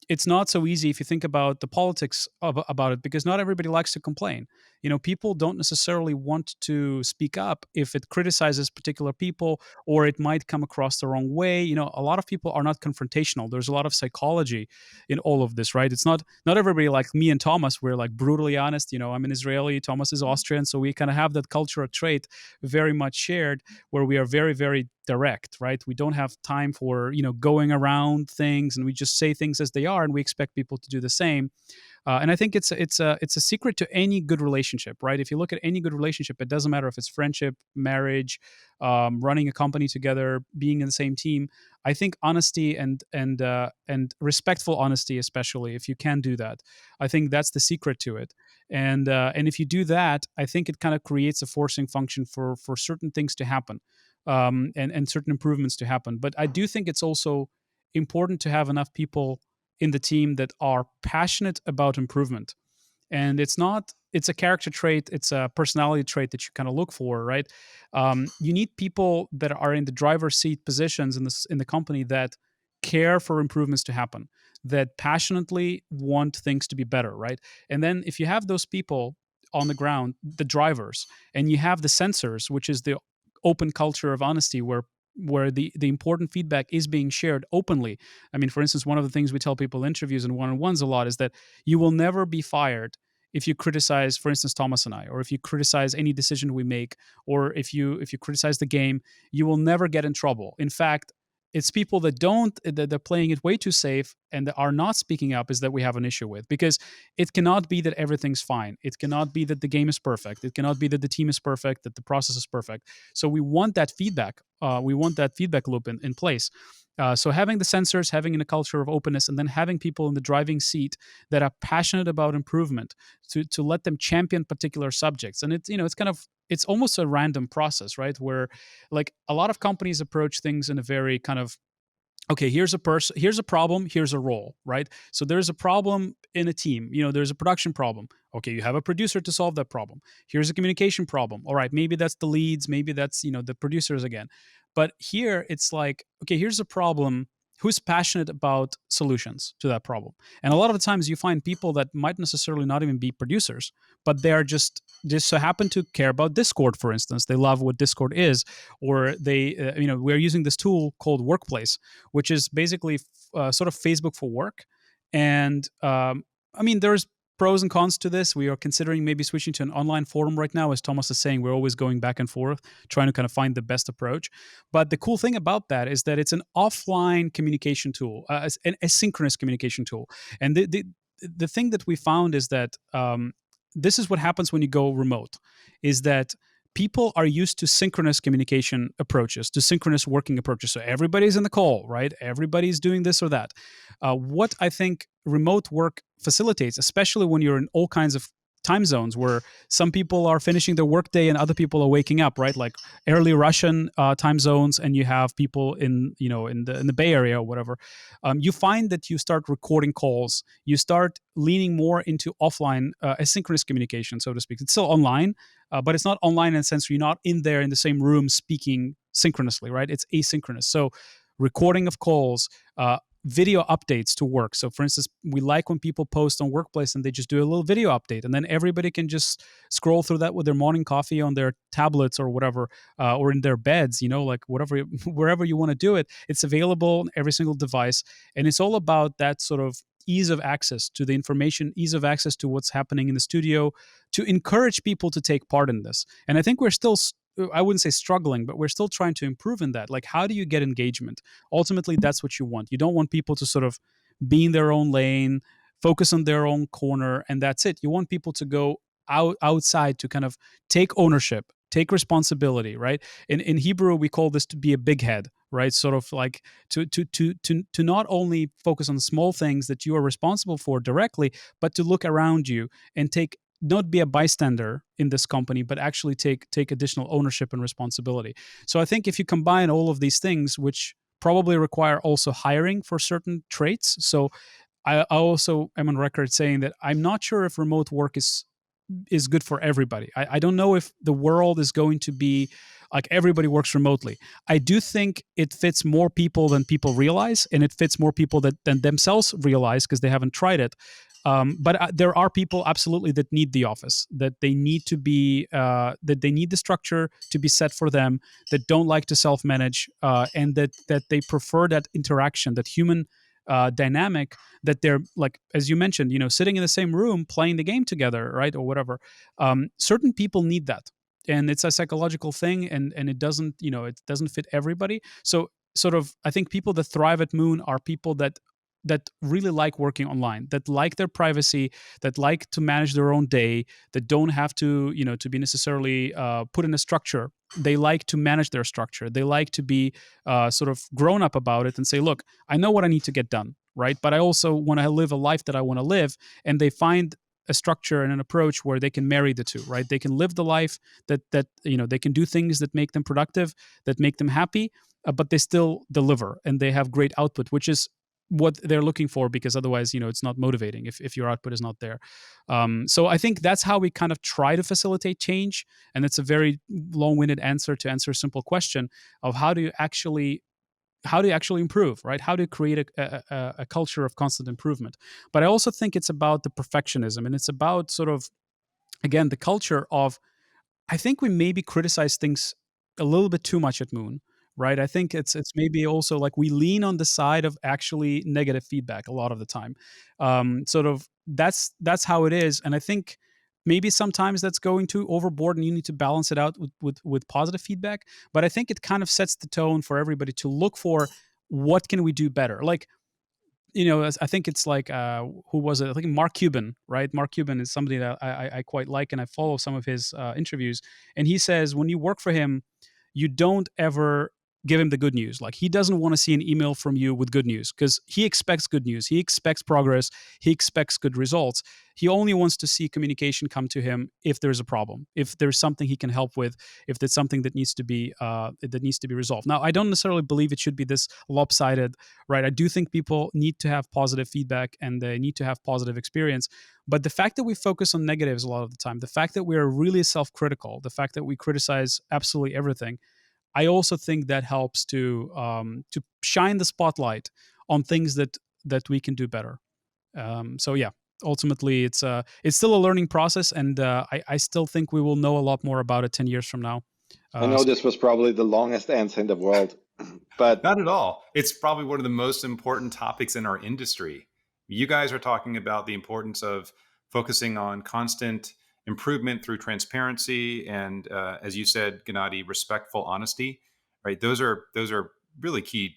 Speaker 4: it's not so easy if you think about the politics about it, because not everybody likes to complain. People don't necessarily want to speak up if it criticizes particular people, or it might come across the wrong way. A lot of people are not confrontational. There's a lot of psychology in all of this, right? It's not everybody like me and Thomas. We're like brutally honest. I'm an Israeli, Thomas is Austrian, so we kind of have that cultural trait very much shared, where we are very, very direct, right? We don't have time for going around things, and we just say things as they are, and we expect people to do the same. And I think it's a secret to any good relationship, right? If you look at any good relationship, it doesn't matter if it's friendship, marriage, running a company together, being in the same team. I think honesty and respectful honesty, especially if you can do that, I think that's the secret to it. And if you do that, I think it kind of creates a forcing function for certain things to happen, and certain improvements to happen. But I do think it's also important to have enough people in the team that are passionate about improvement. And it's a character trait, it's a personality trait that you kind of look for, right? You need people that are in the driver's seat positions in the company that care for improvements to happen, that passionately want things to be better, right? And then if you have those people on the ground, the drivers, and you have the sensors, which is the open culture of honesty, where the important feedback is being shared openly. I mean, for instance, one of the things we tell people in interviews and one-on-ones a lot is that you will never be fired if you criticize, for instance, Thomas and I, or if you criticize any decision we make, or if you criticize the game, you will never get in trouble. In fact, it's people that they're playing it way too safe and that are not speaking up is that we have an issue with, because it cannot be that everything's fine. It cannot be that the game is perfect. It cannot be that the team is perfect, that the process is perfect. So we want that feedback. We want that feedback loop in place. So having the sensors, having a culture of openness, and then having people in the driving seat that are passionate about improvement to let them champion particular subjects. And it's almost a random process, right? Where like a lot of companies approach things in a very kind of, okay, here's a problem, here's a role, right? So there's a problem in a team, there's a production problem. Okay, you have a producer to solve that problem. Here's a communication problem. All right, maybe that's the leads, maybe that's the producers again. But here it's like, okay, here's a problem. Who's passionate about solutions to that problem? And a lot of the times you find people that might necessarily not even be producers, but they are just so happen to care about Discord, for instance. They love what Discord is, or we're using this tool called Workplace, which is basically sort of Facebook for work. And I mean, there's pros and cons to this. We are considering maybe switching to an online forum right now. As Thomas is saying, we're always going back and forth, trying to kind of find the best approach. But the cool thing about that is that it's an offline communication tool, an asynchronous communication tool. And the thing that we found is that this is what happens when you go remote, is that people are used to synchronous communication approaches, to synchronous working approaches. So everybody's in the call, right? Everybody's doing this or that. What I think remote work facilitates, especially when you're in all kinds of time zones where some people are finishing their workday and other people are waking up, right? Like early Russian time zones, and you have people in the Bay Area or whatever. You find that you start recording calls. You start leaning more into offline asynchronous communication, so to speak. It's still online, but it's not online in the sense where you're not in there in the same room speaking synchronously, right? It's asynchronous. So recording of calls, video updates to work. So for instance, we like when people post on Workplace and they just do a little video update, and then everybody can just scroll through that with their morning coffee on their tablets or whatever, or in their beds, like whatever, wherever you want to do it. It's available on every single device. And it's all about that sort of ease of access to the information, ease of access to what's happening in the studio, to encourage people to take part in this. And I think we're still, I wouldn't say struggling, but we're still trying to improve in that. Like, how do you get engagement? Ultimately, that's what you want. You don't want people to sort of be in their own lane, focus on their own corner, and that's it. You want people to go outside to kind of take ownership, take responsibility, right? In Hebrew, we call this to be a big head, right? Sort of like to not only focus on small things that you are responsible for directly, but to look around you and not be a bystander in this company, but actually take additional ownership and responsibility. So I think if you combine all of these things, which probably require also hiring for certain traits. So I also am on record saying that I'm not sure if remote work is is good for everybody. I don't know if the world is going to be like everybody works remotely. I do think it fits more people than people realize, and it fits more people than themselves realize because they haven't tried it. But there are people absolutely that need the office, that they need to be, that they need the structure to be set for them, that don't like to self-manage, and that they prefer that interaction, that human dynamic, that they're like, as you mentioned, sitting in the same room playing the game together, right, or whatever. Certain people need that, and it's a psychological thing, and it doesn't, it doesn't fit everybody. So sort of, I think people that thrive at Moon are people that really like working online, that like their privacy, that like to manage their own day, that don't have to, to be necessarily put in a structure. They like to manage their structure. They like to be sort of grown up about it and say, look, I know what I need to get done, right? But I also want to live a life that I want to live. And they find a structure and an approach where they can marry the two, right? They can live the life that they can do things that make them productive, that make them happy, but they still deliver and they have great output, which is what they're looking for, because otherwise, it's not motivating if your output is not there. So I think that's how we kind of try to facilitate change. And it's a very long-winded answer to answer a simple question of how do you actually improve, right? How to create a culture of constant improvement. But I also think it's about the perfectionism, and it's about sort of, again, the culture of, I think we maybe criticize things a little bit too much at Moon, right? I think it's maybe also like we lean on the side of actually negative feedback a lot of the time. Sort of that's how it is, and I think maybe sometimes that's going too overboard, and you need to balance it out with positive feedback. But I think it kind of sets the tone for everybody to look for what can we do better, like. I think it's like who was it? I think Mark Cuban, right? Mark Cuban is somebody that I quite like, and I follow some of his interviews. And he says when you work for him, you don't ever give him the good news. Like, he doesn't want to see an email from you with good news, because he expects good news. He expects progress. He expects good results. He only wants to see communication come to him if there's a problem, if there's something he can help with, if there's something that needs to be resolved. Now, I don't necessarily believe it should be this lopsided, right? I do think people need to have positive feedback and they need to have positive experience. But the fact that we focus on negatives a lot of the time, the fact that we are really self-critical, the fact that we criticize absolutely everything, I also think that helps to shine the spotlight on things that we can do better. So yeah, ultimately it's still a learning process, and I still think we will know a lot more about it 10 years from now.
Speaker 3: I know this was probably the longest answer in the world, but
Speaker 1: not at all. It's probably one of the most important topics in our industry. You guys are talking about the importance of focusing on constant improvement through transparency and, as you said, Gennadiy, respectful honesty. Right? Those are really key,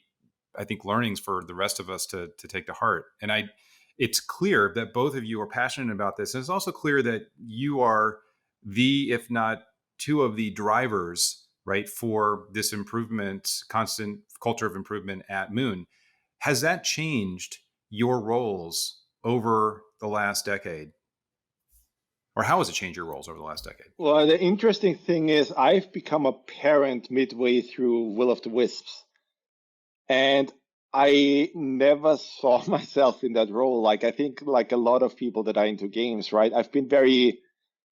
Speaker 1: I think, learnings for the rest of us to take to heart. And it's clear that both of you are passionate about this. And it's also clear that you are if not two of the drivers, right, for this improvement, constant culture of improvement at Moon. Has that changed your roles over the last decade? Or how has it changed your roles over the last decade?
Speaker 3: Well, the interesting thing is I've become a parent midway through Will of the Wisps. And I never saw myself in that role. Like, I think like a lot of people that are into games, right? I've been very,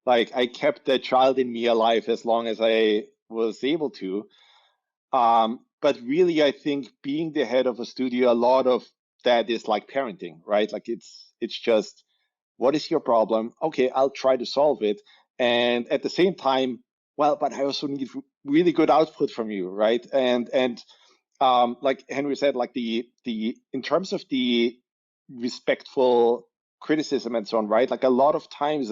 Speaker 3: like, I kept the child in me alive as long as I was able to. But really, I think being the head of a studio, a lot of that is like parenting, right? Like it's just, what is your problem? Okay, I'll try to solve it. And at the same time, well, but I also need really good output from you, right? And like Henry said, like the in terms of the respectful criticism and so on, right? Like a lot of times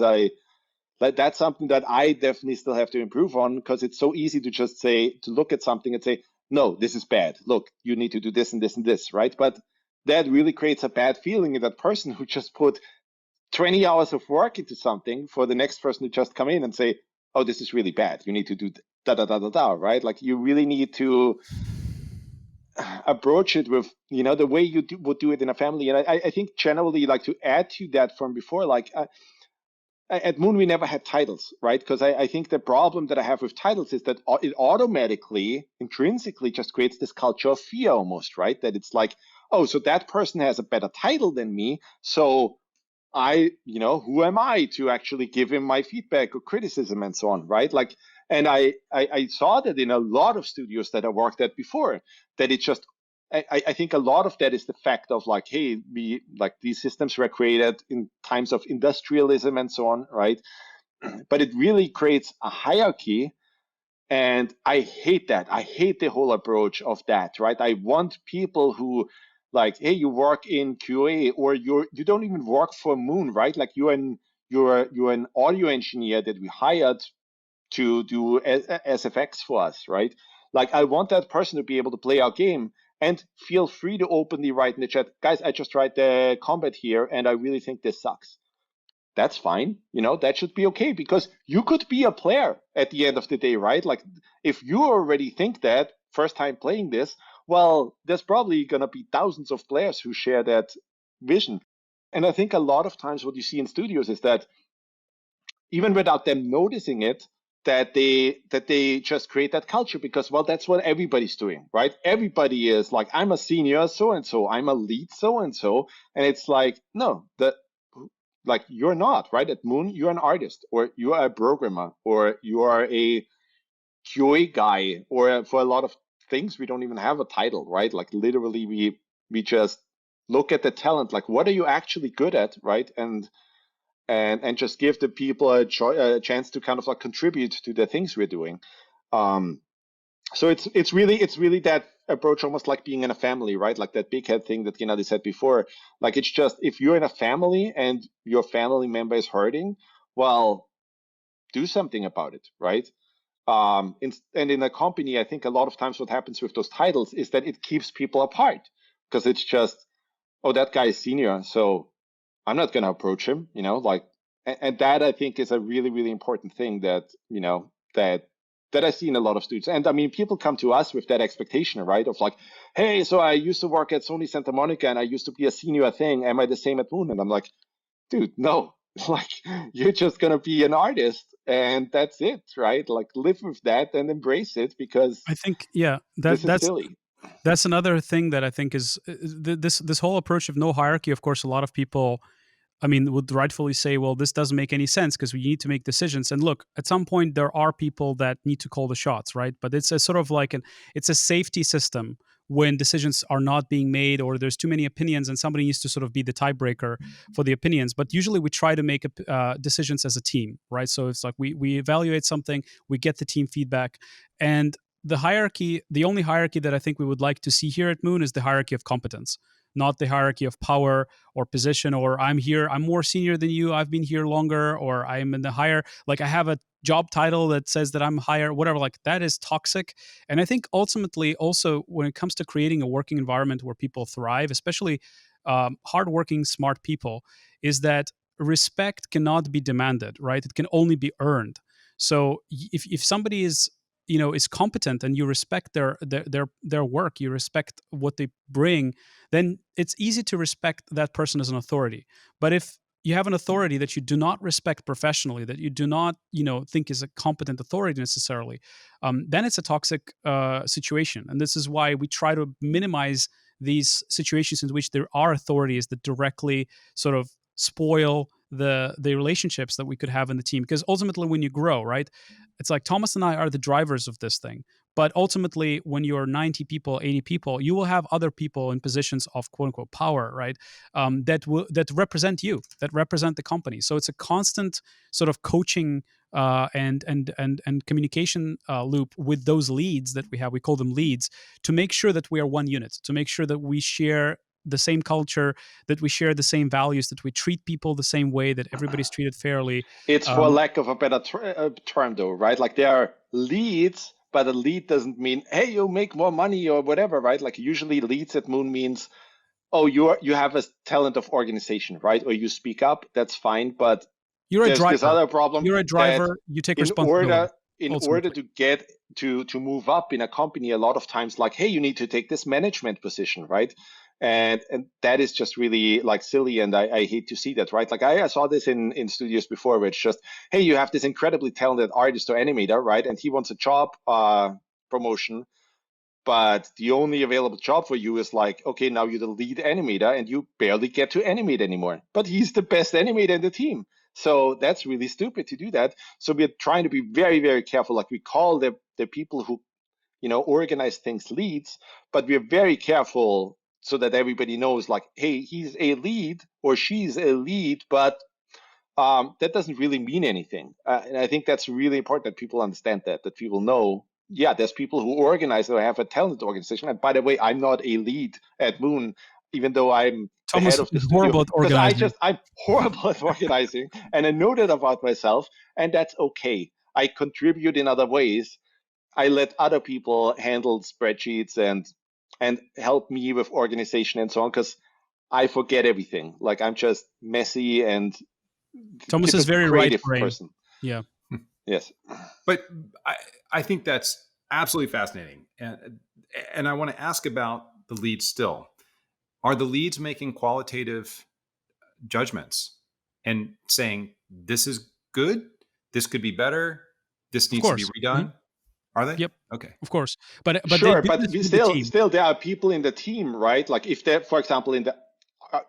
Speaker 3: that's something that I definitely still have to improve on, because it's so easy to just say, to look at something and say, no, this is bad. Look, you need to do this and this and this, right? But that really creates a bad feeling in that person who just put 20 hours of work into something for the next person to just come in and say, oh, this is really bad. You need to do da da da da da, right? Like you really need to approach it with, the way you would do it in a family. And I think generally, like, to add to that from before, like at Moon, we never had titles, right? Because I think the problem that I have with titles is that it automatically, intrinsically just creates this culture of fear almost, right? That it's like, oh, so that person has a better title than me, so who am I to actually give him my feedback or criticism and so on, right? Like, and I saw that in a lot of studios that I worked at before, that it just, I think a lot of that is the fact of like, hey, these systems were created in times of industrialism and so on, right? But it really creates a hierarchy. And I hate that. I hate the whole approach of that, right? I want people who, like, hey, you work in QA, or you don't even work for Moon, right? Like you're an audio engineer that we hired to do SFX for us, right? Like I want that person to be able to play our game and feel free to openly write in the chat, guys, I just write the combat here and I really think this sucks. That's fine. That should be okay, because you could be a player at the end of the day, right? Like if you already think that first time playing this, well, there's probably going to be thousands of players who share that vision. And I think a lot of times what you see in studios is that even without them noticing it, that they just create that culture because, well, that's what everybody's doing, right? Everybody is like, I'm a senior so and so, I'm a lead so and so, and it's like, no, like you're not, right? At Moon, you're an artist, or you are a programmer, or you are a QA guy, or for a lot of things we don't even have a title, right? Like literally we just look at the talent, like what are you actually good at, right? And just give the people a chance to kind of like contribute to the things we're doing. So it's really that approach, almost like being in a family, right? Like that big head thing that Gennadiy said before. Like it's just, if you're in a family and your family member is hurting, well, do something about it, right? And in a company, I think a lot of times what happens with those titles is that it keeps people apart, because it's just, oh, that guy is senior, so I'm not going to approach him, like, and that I think is a really, really important thing that, that I see in a lot of students. And I mean, people come to us with that expectation, right? Of like, hey, so I used to work at Sony Santa Monica and I used to be a senior thing. Am I the same at Moon? And I'm like, dude, no, like you're just going to be an artist and that's it, right? Like live with that and embrace it, because
Speaker 4: I think, yeah,
Speaker 3: this is silly.
Speaker 4: that's another thing that I think is this whole approach of no hierarchy. Of course, a lot of people, I mean, would rightfully say, well, this doesn't make any sense because we need to make decisions. And look, at some point, there are people that need to call the shots, right? But it's a sort of like it's a safety system when decisions are not being made or there's too many opinions and somebody needs to sort of be the tiebreaker for the opinions. But usually we try to make decisions as a team, right? So it's like we evaluate something, we get the team feedback. And the hierarchy, the only hierarchy that I think we would like to see here at Moon is the hierarchy of competence, not the hierarchy of power or position, or I'm here, I'm more senior than you, I've been here longer, or I'm in the higher, like I have a job title that says that I'm higher, whatever. Like that is toxic. And I think ultimately also when it comes to creating a working environment where people thrive, especially hardworking, smart people, is that respect cannot be demanded, right? It can only be earned. So if somebody is is competent and you respect their work, you respect what they bring, then it's easy to respect that person as an authority. But if you have an authority that you do not respect professionally, that you do not think is a competent authority necessarily, then it's a toxic situation. And this is why we try to minimize these situations in which there are authorities that directly sort of spoil the relationships that we could have in the team. Because ultimately when you grow, right, it's like Thomas and I are the drivers of this thing. But ultimately, when you're 90 people, 80 people, you will have other people in positions of quote unquote power, right? That represent you, that represent the company. So it's a constant sort of coaching and communication loop with those leads that we have. We call them leads, to make sure that we are one unit, to make sure that we share the same culture, that we share the same values, that we treat people the same way, that everybody's treated fairly.
Speaker 3: It's for lack of a better term, though, right? Like there are leads, but a lead doesn't mean, hey, you make more money or whatever, right? Like usually leads at Moon means, oh, you have a talent of organization, right? Or you speak up, that's fine. But
Speaker 4: you're a
Speaker 3: there's
Speaker 4: driver.
Speaker 3: this other problem.
Speaker 4: You're a driver. You take responsibility.
Speaker 3: In order to get to move up in a company, a lot of times, like, hey, you need to take this management position, right? And that is just really like silly, and I hate to see that, right? Like I saw this in studios before, where it's just, hey, you have this incredibly talented artist or animator, right? And he wants a job promotion, but the only available job for you is like, okay, now you're the lead animator and you barely get to animate anymore. But he's the best animator in the team. So that's really stupid to do that. So we're trying to be very, very careful. Like we call the people who, organize things leads, but we're very careful so that everybody knows like, hey, he's a lead or she's a lead, but that doesn't really mean anything. And I think that's really important that people understand that people know, yeah, there's people who organize or have a talent organization. And by the way, I'm not a lead at Moon, even though I'm the
Speaker 4: Thomas
Speaker 3: head of the
Speaker 4: is
Speaker 3: studio,
Speaker 4: horrible at
Speaker 3: because
Speaker 4: organizing.
Speaker 3: I'm horrible at organizing. And I know that about myself, and that's okay. I contribute in other ways. I let other people handle spreadsheets and help me with organization and so on, because I forget everything. Like I'm just messy and
Speaker 4: Thomas is
Speaker 3: typical
Speaker 4: very right
Speaker 3: creative
Speaker 4: brain.
Speaker 3: person.
Speaker 4: Yeah.
Speaker 3: Yes.
Speaker 1: But I think that's absolutely fascinating. And I want to ask about the leads still. Are the leads making qualitative judgments and saying, this is good, this could be better, this
Speaker 4: Of
Speaker 1: needs to be
Speaker 4: course.
Speaker 1: redone? Are they?
Speaker 4: Yep.
Speaker 1: Okay.
Speaker 4: Of course. But they
Speaker 3: Sure,
Speaker 4: do
Speaker 3: but
Speaker 4: this
Speaker 3: we
Speaker 4: with the team.
Speaker 3: still there are people in the team, right? Like if they're, for example, in the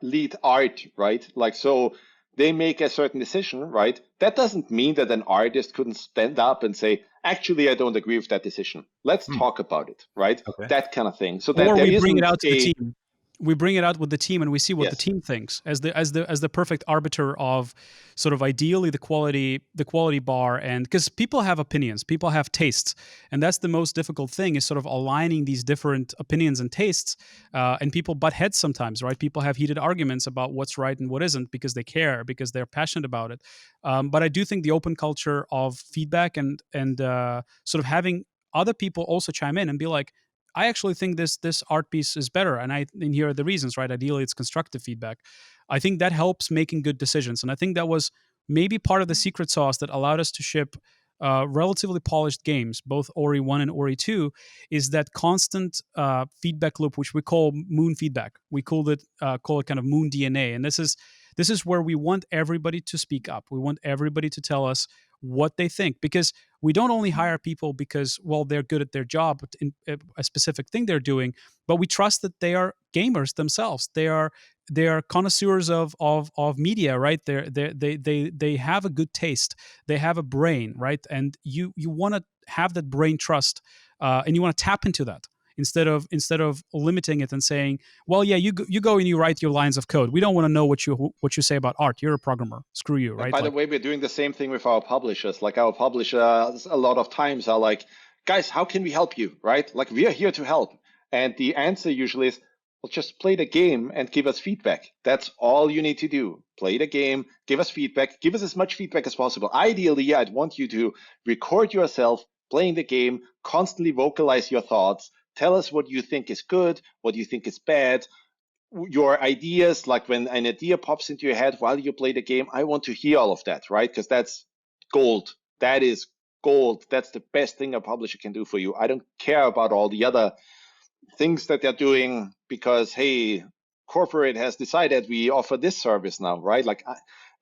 Speaker 3: lead art, right? Like so they make a certain decision, right? That doesn't mean that an artist couldn't stand up and say, actually, I don't agree with that decision. Let's talk about it, right?
Speaker 1: Okay.
Speaker 3: That kind of thing. So that
Speaker 4: Or
Speaker 3: there
Speaker 4: we bring it
Speaker 3: isn't
Speaker 4: out to the team. We bring it out with the team and we see what the
Speaker 3: yes.
Speaker 4: team thinks as the perfect arbiter of sort of ideally the quality bar. And because people have opinions, people have tastes, and that's the most difficult thing, is sort of aligning these different opinions and tastes. And people butt heads sometimes, right? People have heated arguments about what's right and what isn't because they care, because they're passionate about it. But I do think the open culture of feedback and sort of having other people also chime in and be like, I actually think this art piece is better, and here are the reasons, right? Ideally, it's constructive feedback. I think that helps making good decisions, and I think that was maybe part of the secret sauce that allowed us to ship relatively polished games, both Ori 1 and Ori 2, is that constant feedback loop, which we call Moon feedback. We call it kind of Moon DNA, and this is where we want everybody to speak up. We want everybody to tell us what they think, because we don't only hire people because, well, they're good at their job in a specific thing they're doing, but we trust that they are gamers themselves. They are connoisseurs of media, right? They have a good taste. They have a brain, right? And you want to have that brain trust, and you want to tap into that instead of limiting it and saying, well, yeah, you go and you write your lines of code. We don't want to know what you say about art. You're a programmer. Screw you,
Speaker 3: And
Speaker 4: right?
Speaker 3: by the way, we're doing the same thing with our publishers. Like our publishers a lot of times are like, guys, how can we help you? Right? Like we are here to help. And the answer usually is, well, just play the game and give us feedback. That's all you need to do. Play the game, give us feedback, give us as much feedback as possible. Ideally, I'd want you to record yourself playing the game, constantly vocalize your thoughts, tell us what you think is good, what you think is bad, your ideas, like when an idea pops into your head while you play the game. I want to hear all of that, right? Because that's gold. That is gold. That's the best thing a publisher can do for you. I don't care about all the other things that they're doing because, hey, corporate has decided we offer this service now, right? Like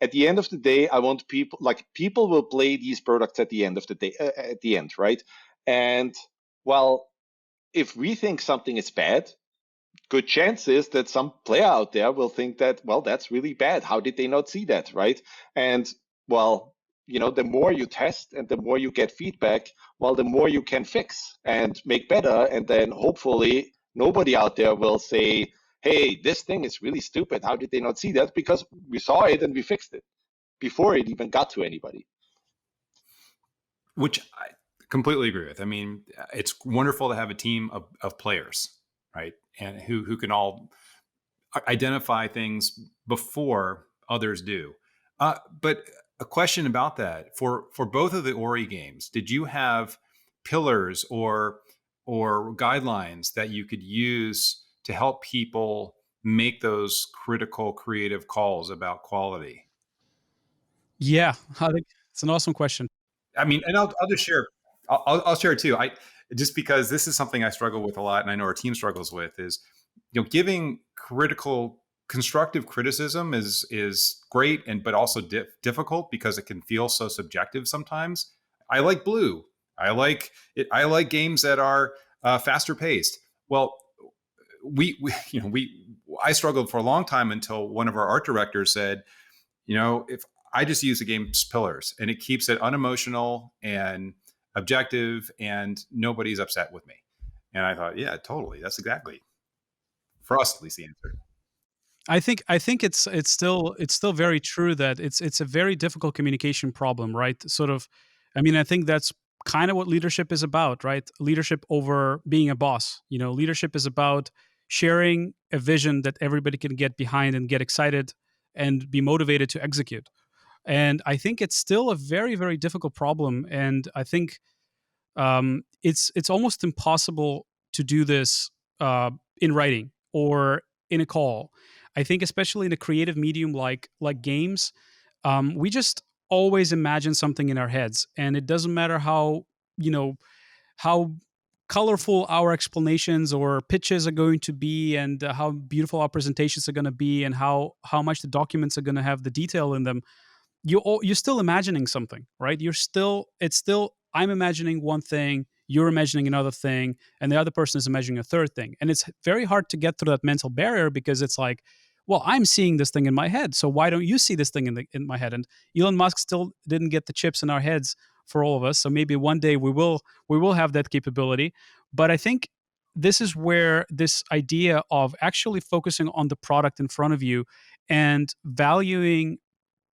Speaker 3: at the end of the day, I want people will play these products at the end of the day, at the end, right? And well, if we think something is bad, good chances that some player out there will think that, well, that's really bad. How did they not see that, right? And well, the more you test and the more you get feedback, well, the more you can fix and make better. And then hopefully nobody out there will say, hey, this thing is really stupid. How did they not see that? Because we saw it and we fixed it before it even got to anybody.
Speaker 1: Which I completely agree with. I mean, it's wonderful to have a team of players, right? And who can all identify things before others do. But a question about that, for both of the Ori games, did you have pillars or guidelines that you could use to help people make those critical creative calls about quality?
Speaker 4: Yeah, I think it's an awesome question.
Speaker 1: I mean, and I'll just share. I'll share too. Just because this is something I struggle with a lot, and I know our team struggles with, is giving constructive criticism is great, but also difficult because it can feel so subjective sometimes. I like blue. I like it. I like games that are faster paced. Well, I struggled for a long time until one of our art directors said, if I just use the game's pillars and it keeps it unemotional and objective and nobody's upset with me. And I thought, yeah, totally. That's exactly, for us at least, the answer.
Speaker 4: I think it's still very true that it's a very difficult communication problem, right? Sort of, I mean, I think that's kind of what leadership is about, right? Leadership over being a boss. Leadership is about sharing a vision that everybody can get behind and get excited and be motivated to execute. And I think it's still a very, very difficult problem. And I think it's almost impossible to do this in writing or in a call. I think especially in a creative medium like games, we just always imagine something in our heads, and it doesn't matter you know how colorful our explanations or pitches are going to be, and how beautiful our presentations are going to be, and how much the documents are going to have the detail in them. You're still imagining something, right? It's still I'm imagining one thing, you're imagining another thing, and the other person is imagining a third thing. And it's very hard to get through that mental barrier, because it's like, well, I'm seeing this thing in my head, so why don't you see this thing in my head? And Elon Musk still didn't get the chips in our heads for all of us. So maybe one day we will have that capability. But I think this is where this idea of actually focusing on the product in front of you and valuing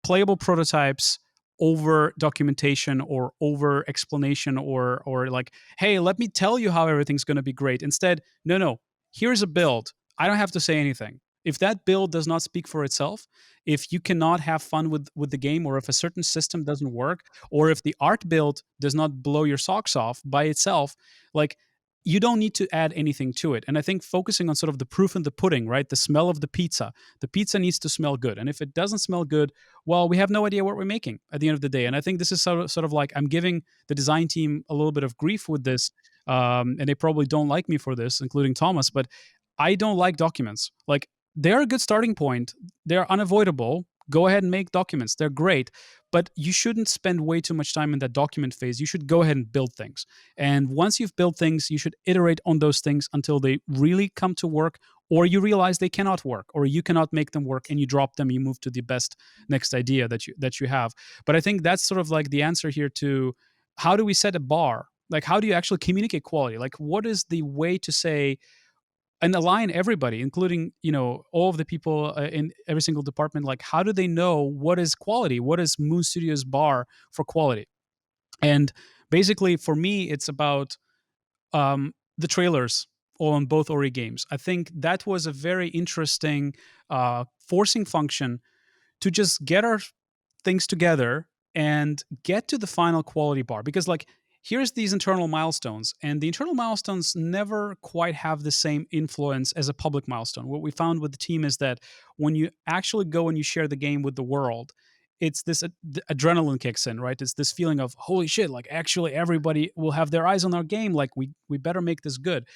Speaker 4: playable prototypes over documentation or over explanation, or like, hey, let me tell you how everything's going to be great. Instead, no, here's a build, I don't have to say anything. If that build does not speak for itself, if you cannot have fun with the game, or if a certain system doesn't work, or if the art build does not blow your socks off by itself, like, you don't need to add anything to it. And I think focusing on sort of the proof in the pudding, right? The smell of the pizza needs to smell good. And if it doesn't smell good, well, we have no idea what we're making at the end of the day. And I think this is sort of like, I'm giving the design team a little bit of grief with this, and they probably don't like me for this, including Thomas. But I don't like documents. Like, they're a good starting point. They're unavoidable. Go ahead and make documents. They're great, but you shouldn't spend way too much time in that document phase. You should go ahead and build things. And once you've built things, you should iterate on those things until they really come to work, or you realize they cannot work, or you cannot make them work, and you drop them. You move to the best next idea that you have. But I think that's sort of like the answer here to, how do we set a bar? Like, how do you actually communicate quality? Like, what is the way to say and align everybody, including all of the people in every single department? Like, how do they know what is quality? What is Moon Studios' bar for quality? And basically, for me, it's about the trailers on both Ori games. I think that was a very interesting forcing function to just get our things together and get to the final quality bar. Because, like, here's these internal milestones, and the internal milestones never quite have the same influence as a public milestone. What we found with the team is that when you actually go and you share the game with the world, it's this adrenaline kicks in, right? It's this feeling of, holy shit, like, actually everybody will have their eyes on our game, like, we better make this good.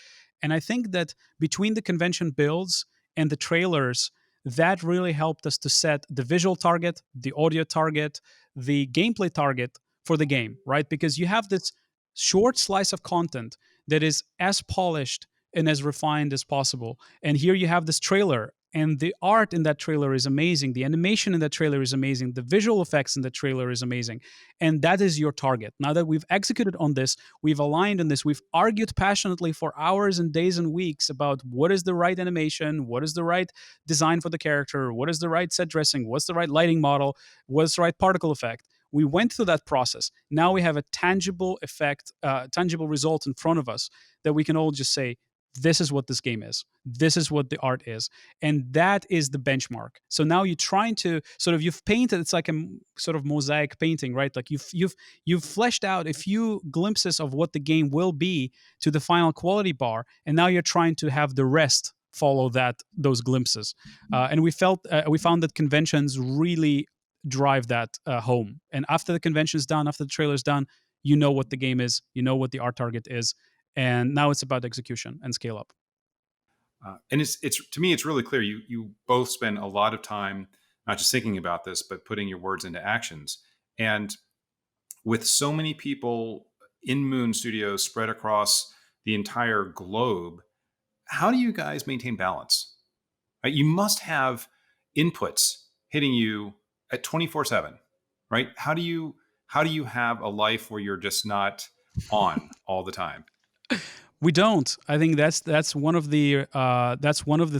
Speaker 4: And I think that between the convention builds and the trailers, that really helped us to set the visual target, the audio target, the gameplay target for the game, right? Because you have this short slice of content that is as polished and as refined as possible. And here you have this trailer, and the art in that trailer is amazing. The animation in that trailer is amazing. The visual effects in the trailer is amazing. And that is your target. Now that we've executed on this, we've aligned on this, we've argued passionately for hours and days and weeks about what is the right animation, what is the right design for the character, what is the right set dressing, what's the right lighting model, what's the right particle effect. We went through that process. Now we have a tangible effect, tangible result in front of us that we can all just say, this is what this game is. This is what the art is. And that is the benchmark. So now you're trying to you've painted, it's like a sort of mosaic painting, right? Like you've fleshed out a few glimpses of what the game will be to the final quality bar. And now you're trying to have the rest follow those glimpses. And we found that conventions really drive that home. And after the convention's done, after the trailer's done, you know what the game is, you know what the art target is, and now it's about execution and scale up.
Speaker 1: And it's to me, it's really clear. You both spend a lot of time not just thinking about this, but putting your words into actions. And with so many people in Moon Studios spread across the entire globe. How do you guys maintain balance? Right? You must have inputs hitting you at 24/7, right? How do you have a life where you're just not on all the time?
Speaker 4: We don't. I think that's one of the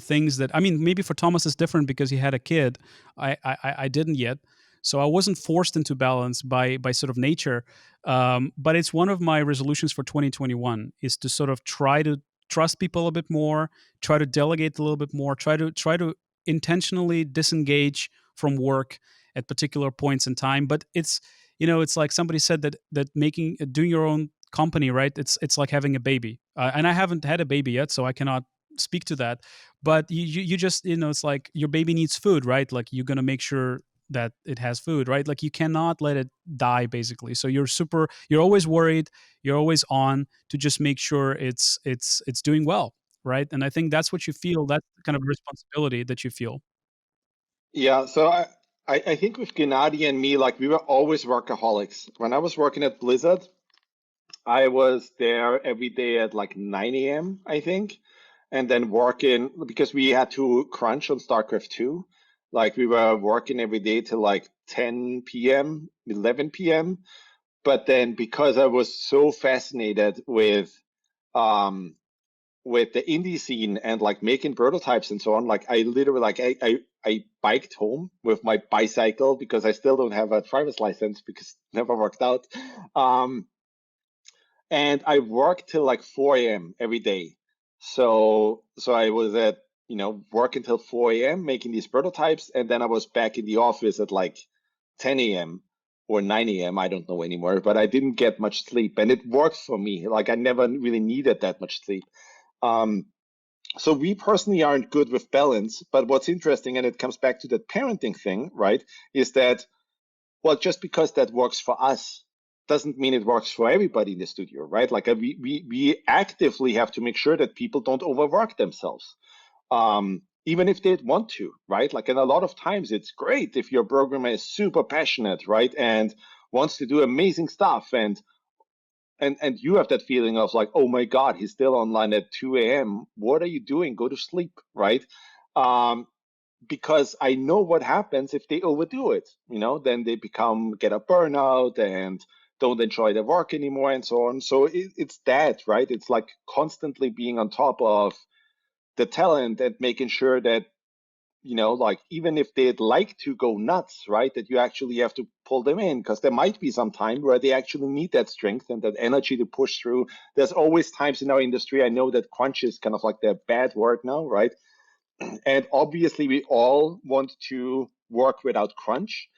Speaker 4: things that, I mean, maybe for Thomas is different because he had a kid. I didn't yet, so I wasn't forced into balance by sort of nature. But it's one of my resolutions for 2021 is to sort of try to trust people a bit more, try to delegate a little bit more, try to intentionally disengage from work at particular points in time. But it's like somebody said that making doing your own company, right? It's like having a baby, and I haven't had a baby yet, so I cannot speak to that. But you just it's like your baby needs food, right? Like you're gonna make sure that it has food, right? Like you cannot let it die, basically. So you're always worried, you're always on to just make sure it's doing well, right? And I think that's what you feel. That's the kind of responsibility that you feel.
Speaker 3: Yeah, so I think with Gennadiy and me, like we were always workaholics. When I was working at Blizzard, I was there every day at like 9 a.m., I think, and then working because we had to crunch on StarCraft 2. Like we were working every day till like 10 p.m., 11 p.m. But then because I was so fascinated um with the indie scene and like making prototypes and so on, like I literally like I biked home with my bicycle because I still don't have a driver's license because it never worked out. Um, and I worked till like 4 a.m. every day. So I was at work until 4 a.m. making these prototypes, and then I was back in the office at like 10 a.m. or 9 a.m. I don't know anymore, but I didn't get much sleep, and it worked for me. Like I never really needed that much sleep. Um, so we personally aren't good with balance, but what's interesting, and it comes back to that parenting thing, right, is that, well, just because that works for us doesn't mean it works for everybody in the studio, right? Like we actively have to make sure that people don't overwork themselves, even if they want to, right? Like, and a lot of times it's great if your programmer is super passionate, right, and wants to do amazing stuff, and you have that feeling of like, oh my God, he's still online at 2 a.m. What are you doing? Go to sleep, right? Um, because I know what happens if they overdo it. Then they get a burnout and don't enjoy their work anymore and so on. So it's that, right? It's like constantly being on top of the talent and making sure that like even if they'd like to go nuts, right, that you actually have to pull them in because there might be some time where they actually need that strength and that energy to push through. There's always times in our industry, I know that crunch is kind of like the bad word now, right? And obviously we all want to work without crunch.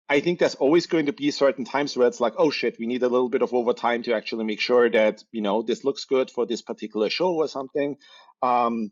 Speaker 3: I think there's always going to be certain times where it's like, oh shit, we need a little bit of overtime to actually make sure that, this looks good for this particular show or something. Um,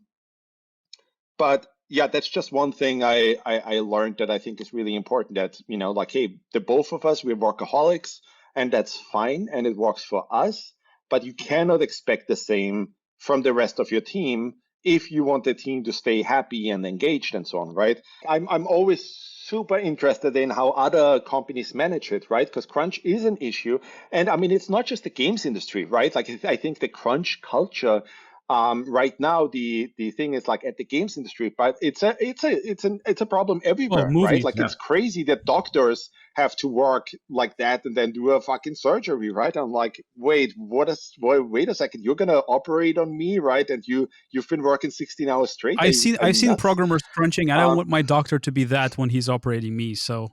Speaker 3: but yeah, that's just one thing I learned that I think is really important, that, like, hey, the both of us, we're workaholics, and that's fine, and it works for us, but you cannot expect the same from the rest of your team if you want the team to stay happy and engaged and so on, right? I'm always super interested in how other companies manage it, right? Because crunch is an issue. And I mean, it's not just the games industry, right? Like I think the crunch culture, right now, the thing is like at the games industry, but it's a problem
Speaker 4: Oh,
Speaker 3: everywhere, right?
Speaker 4: movies.
Speaker 3: Like
Speaker 1: Yeah.
Speaker 3: it's crazy that doctors have to work like that and then do a fucking surgery, right? I'm like, wait, wait a second, you're gonna operate on me, right? And you've been working 16 hours straight.
Speaker 4: I've seen
Speaker 3: Are
Speaker 4: I've
Speaker 3: you
Speaker 4: seen
Speaker 3: nuts?
Speaker 4: programmers crunching. I don't
Speaker 3: Um,
Speaker 4: want my doctor to be that when he's operating me. So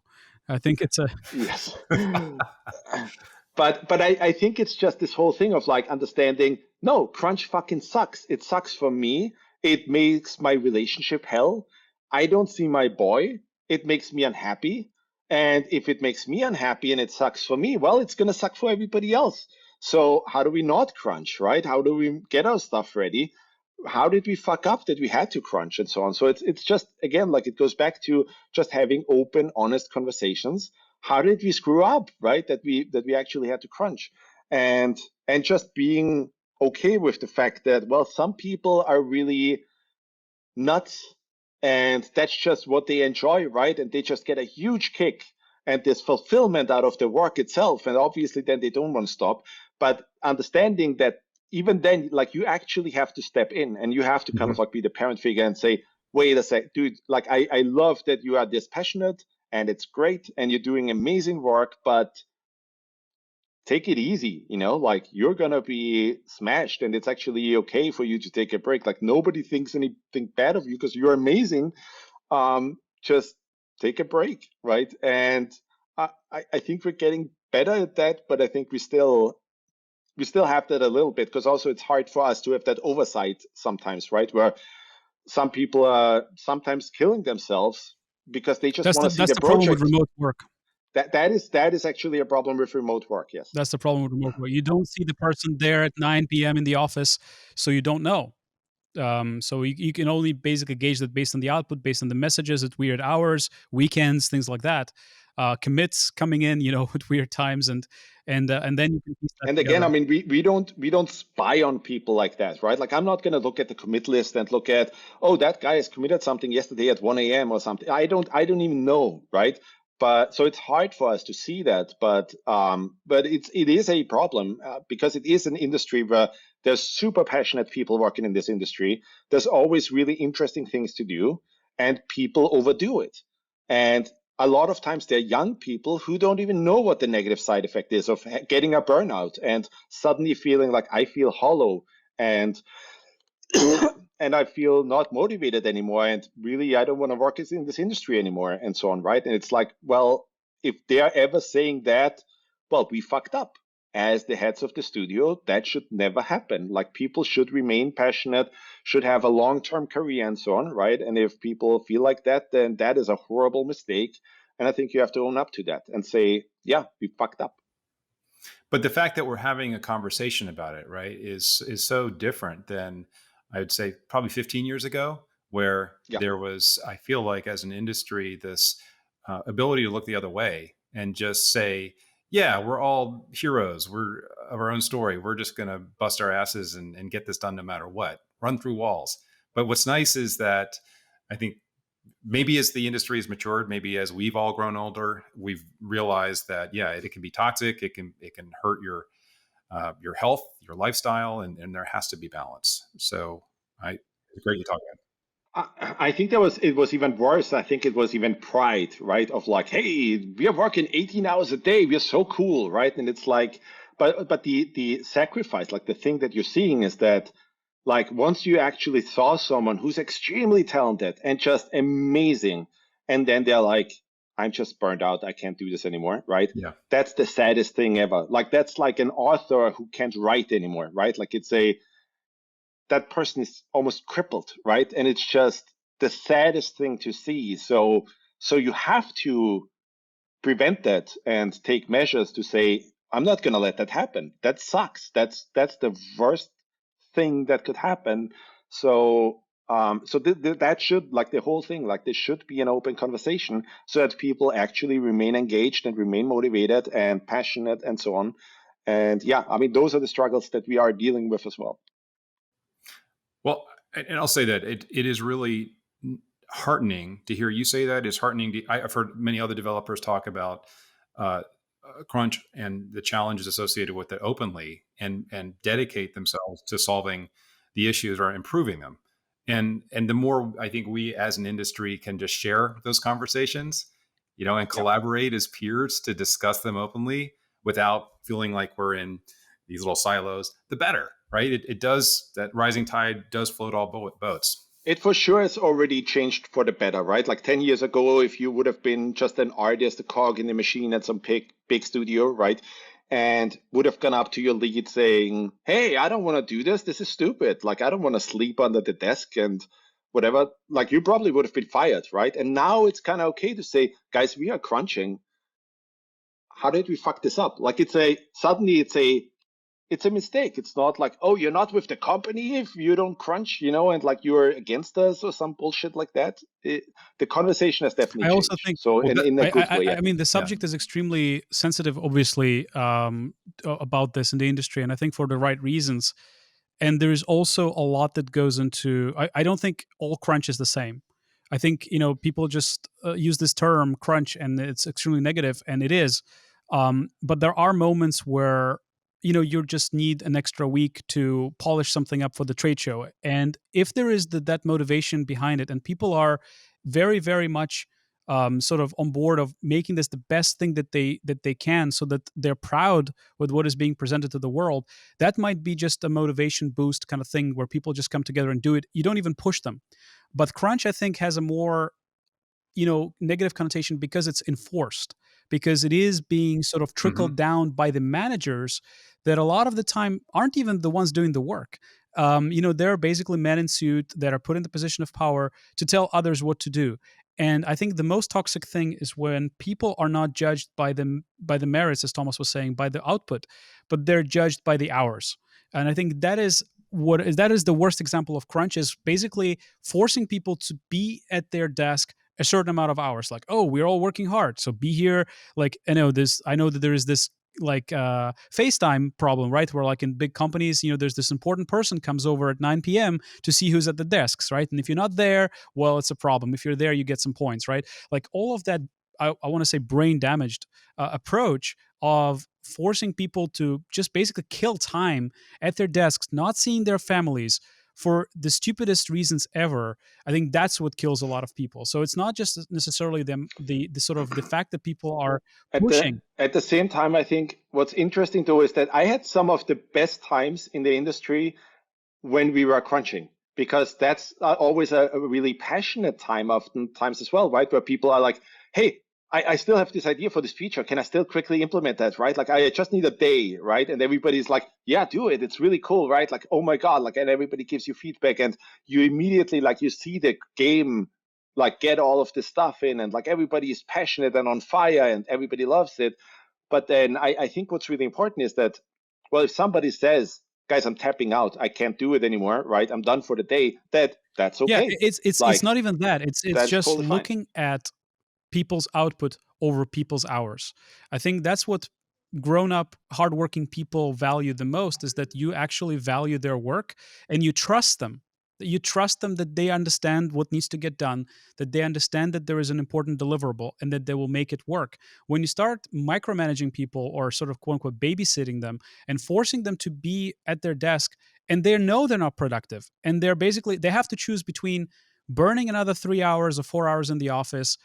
Speaker 4: I think it's a
Speaker 3: yes. But I think it's just this whole thing of like understanding, no, crunch fucking sucks. It sucks for me. It makes my relationship hell. I don't see my boy. It makes me unhappy. And if it makes me unhappy and it sucks for me, well, it's gonna suck for everybody else. So how do we not crunch, right? How do we get our stuff ready? How did we fuck up that we had to crunch and so on? So it's just, again, like it goes back to just having open, honest conversations. How did we screw up, right? That we actually had to crunch, and just being okay with the fact that, well, some people are really nuts, and that's just what they enjoy, right? And they just get a huge kick and this fulfillment out of the work itself, and obviously then they don't want to stop. But understanding that even then, like you actually have to step in and you have to kind of
Speaker 1: Mhm.
Speaker 3: like be the parent figure and say, wait a sec, dude, like I love that you are this passionate and it's great and you're doing amazing work, but take it easy, like you're gonna be smashed and it's actually okay for you to take a break. Like nobody thinks anything bad of you because you're amazing. Just take a break, right? And I think we're getting better at that, but I think we still have that a little bit because also it's hard for us to have that oversight sometimes, right? Where some people are sometimes killing themselves because they just want to see
Speaker 4: That's
Speaker 3: their
Speaker 4: the problem with
Speaker 3: project.
Speaker 4: remote work.
Speaker 3: That is actually a problem with remote work. Yes.
Speaker 4: That's the problem with remote work. You don't see the person there at 9 p.m. in the office, so you don't know. So you can only basically gauge that based on the output, based on the messages at weird hours, weekends, things like that. Commits coming in, at weird times, and then you can piece that
Speaker 3: And again, I
Speaker 4: together.
Speaker 3: mean, we don't spy on people like that, right? Like I'm not going to look at the commit list and look at, oh, that guy has committed something yesterday at 1 a.m. or something. I don't even know, right? But so it's hard for us to see that, but it is a problem because it is an industry where there's super passionate people working in this industry. There's always really interesting things to do, and people overdo it. And a lot of times they're young people who don't even know what the negative side effect is of getting a burnout and suddenly feeling like I feel hollow and and I feel not motivated anymore and really I don't want to work in this industry anymore and so on, right? And it's like, well, if they're ever saying that, well, we fucked up. As the heads of the studio, that should never happen. Like people should remain passionate, should have a long-term career and so on, right? And if people feel like that, then that is a horrible mistake. And I think you have to own up to that and say, yeah, we fucked up.
Speaker 1: But the fact that we're having a conversation about it, right, is so different than I would say probably 15 years ago, where
Speaker 3: Yeah.
Speaker 1: there was, I feel like, as an industry, this ability to look the other way and just say, yeah, we're all heroes. We're of our own story. We're just going to bust our asses and get this done no matter what, run through walls. But what's nice is that I think maybe as the industry has matured, maybe as we've all grown older, we've realized that yeah, it can be toxic. It can hurt your health, your lifestyle, and there has to be balance. So I it's great you talk about.
Speaker 3: I think it was even worse. I think it was even pride, right? Of like, hey, we are working 18 hours a day. We're so cool, right? And it's like, but the sacrifice, like the thing that you're seeing is that like once you actually saw someone who's extremely talented and just amazing, and then they're like, I'm just burned out. I can't do this anymore, right?
Speaker 1: Yeah.
Speaker 3: That's the saddest thing ever. Like that's like an author who can't write anymore, right? Like it's a that person is almost crippled, right? And it's just the saddest thing to see. So you have to prevent that and take measures to say, I'm not going to let that happen. That sucks. That's the worst thing that could happen. So that should, like the whole thing, like there should be an open conversation so that people actually remain engaged and remain motivated and passionate and so on. And yeah, I mean, those are the struggles that we are dealing with as well.
Speaker 1: Well, and I'll say that it is really heartening to hear you say that. It's heartening. I've heard many other developers talk about uh, crunch and the challenges associated with it openly, and dedicate themselves to solving the issues or improving them. And the more I think we as an industry can just share those conversations, and
Speaker 3: Yeah.
Speaker 1: collaborate as peers to discuss them openly without feeling like we're in these little silos, the better, right? It does, that rising tide does float all boats.
Speaker 3: It for sure has already changed for the better, right? Like 10 years ago, if you would have been just an artist, a cog in the machine at some big studio, right? And would have gone up to your lead saying, hey, I don't want to do this. This is stupid. Like, I don't want to sleep under the desk and whatever. Like, you probably would have been fired, right? And now it's kind of okay to say, guys, we are crunching. How did we fuck this up? Like, it's a mistake. It's not like, oh, you're not with the company if you don't crunch, and like you're against us or some bullshit like that. The conversation has definitely
Speaker 4: I also
Speaker 3: changed.
Speaker 4: think,
Speaker 3: So
Speaker 1: Well,
Speaker 3: in a good way,
Speaker 4: I
Speaker 3: yeah.
Speaker 4: mean, the
Speaker 1: yeah,
Speaker 4: subject is extremely sensitive, obviously, about this in the industry, and I think for the right reasons. And there is also a lot that goes into. I don't think all crunch is the same. I think people just use this term crunch, and it's extremely negative, and it is. But there are moments where you just need an extra week to polish something up for the trade show. And if there is that motivation behind it, and people are very, very much sort of on board of making this the best thing that they can, so that they're proud with what is being presented to the world, that might be just a motivation boost kind of thing where people just come together and do it. You don't even push them. But crunch, I think, has a more negative connotation because it's enforced, because it is being sort of trickled down by the managers that a lot of the time aren't even the ones doing the work. They're basically men in suit that are put in the position of power to tell others what to do. And I think the most toxic thing is when people are not judged by the merits, as Thomas was saying, by the output, but they're judged by the hours. And I think that is the worst example of crunch, is basically forcing people to be at their desk a certain amount of hours. Like, oh, we're all working hard, so be here. Like, I know that there is this like FaceTime problem, right? Where like in big companies, there's this important person comes over at 9 p.m. to see who's at the desks, right? And if you're not there, well, it's a problem. If you're there, you get some points, right? Like all of that, I want to say brain damaged approach of forcing people to just basically kill time at their desks, not seeing their families for the stupidest reasons ever. I think that's what kills a lot of people. So it's not just necessarily the sort of the fact that people are pushing.
Speaker 3: At the same time, I think what's interesting though is that I had some of the best times in the industry when we were crunching, because that's always a really passionate time oftentimes as well, right? Where people are like, hey, I still have this idea for this feature. Can I still quickly implement that, right? Like, I just need a day, right? And everybody's like, yeah, do it. It's really cool, right? Like, oh my God, like, and everybody gives you feedback, and you immediately, like, you see the game, like, get all of this stuff in, and like, everybody is passionate and on fire, and everybody loves it. But then I think what's really important is that, well, if somebody says, guys, I'm tapping out, I can't do it anymore, right? I'm done for the day, that's
Speaker 4: Yeah,
Speaker 3: okay.
Speaker 4: it's not even that. It's just
Speaker 3: totally fine.
Speaker 4: looking at people's output over people's hours. I think that's what grown-up, hardworking people value the most, is that you actually value their work and you trust them. You trust them that they understand what needs to get done, that they understand that there is an important deliverable, and that they will make it work. When you start micromanaging people, or sort of quote unquote babysitting them and forcing them to be at their desk, and they know they're not productive, and they have to choose between burning another 3 hours or 4 hours in the office,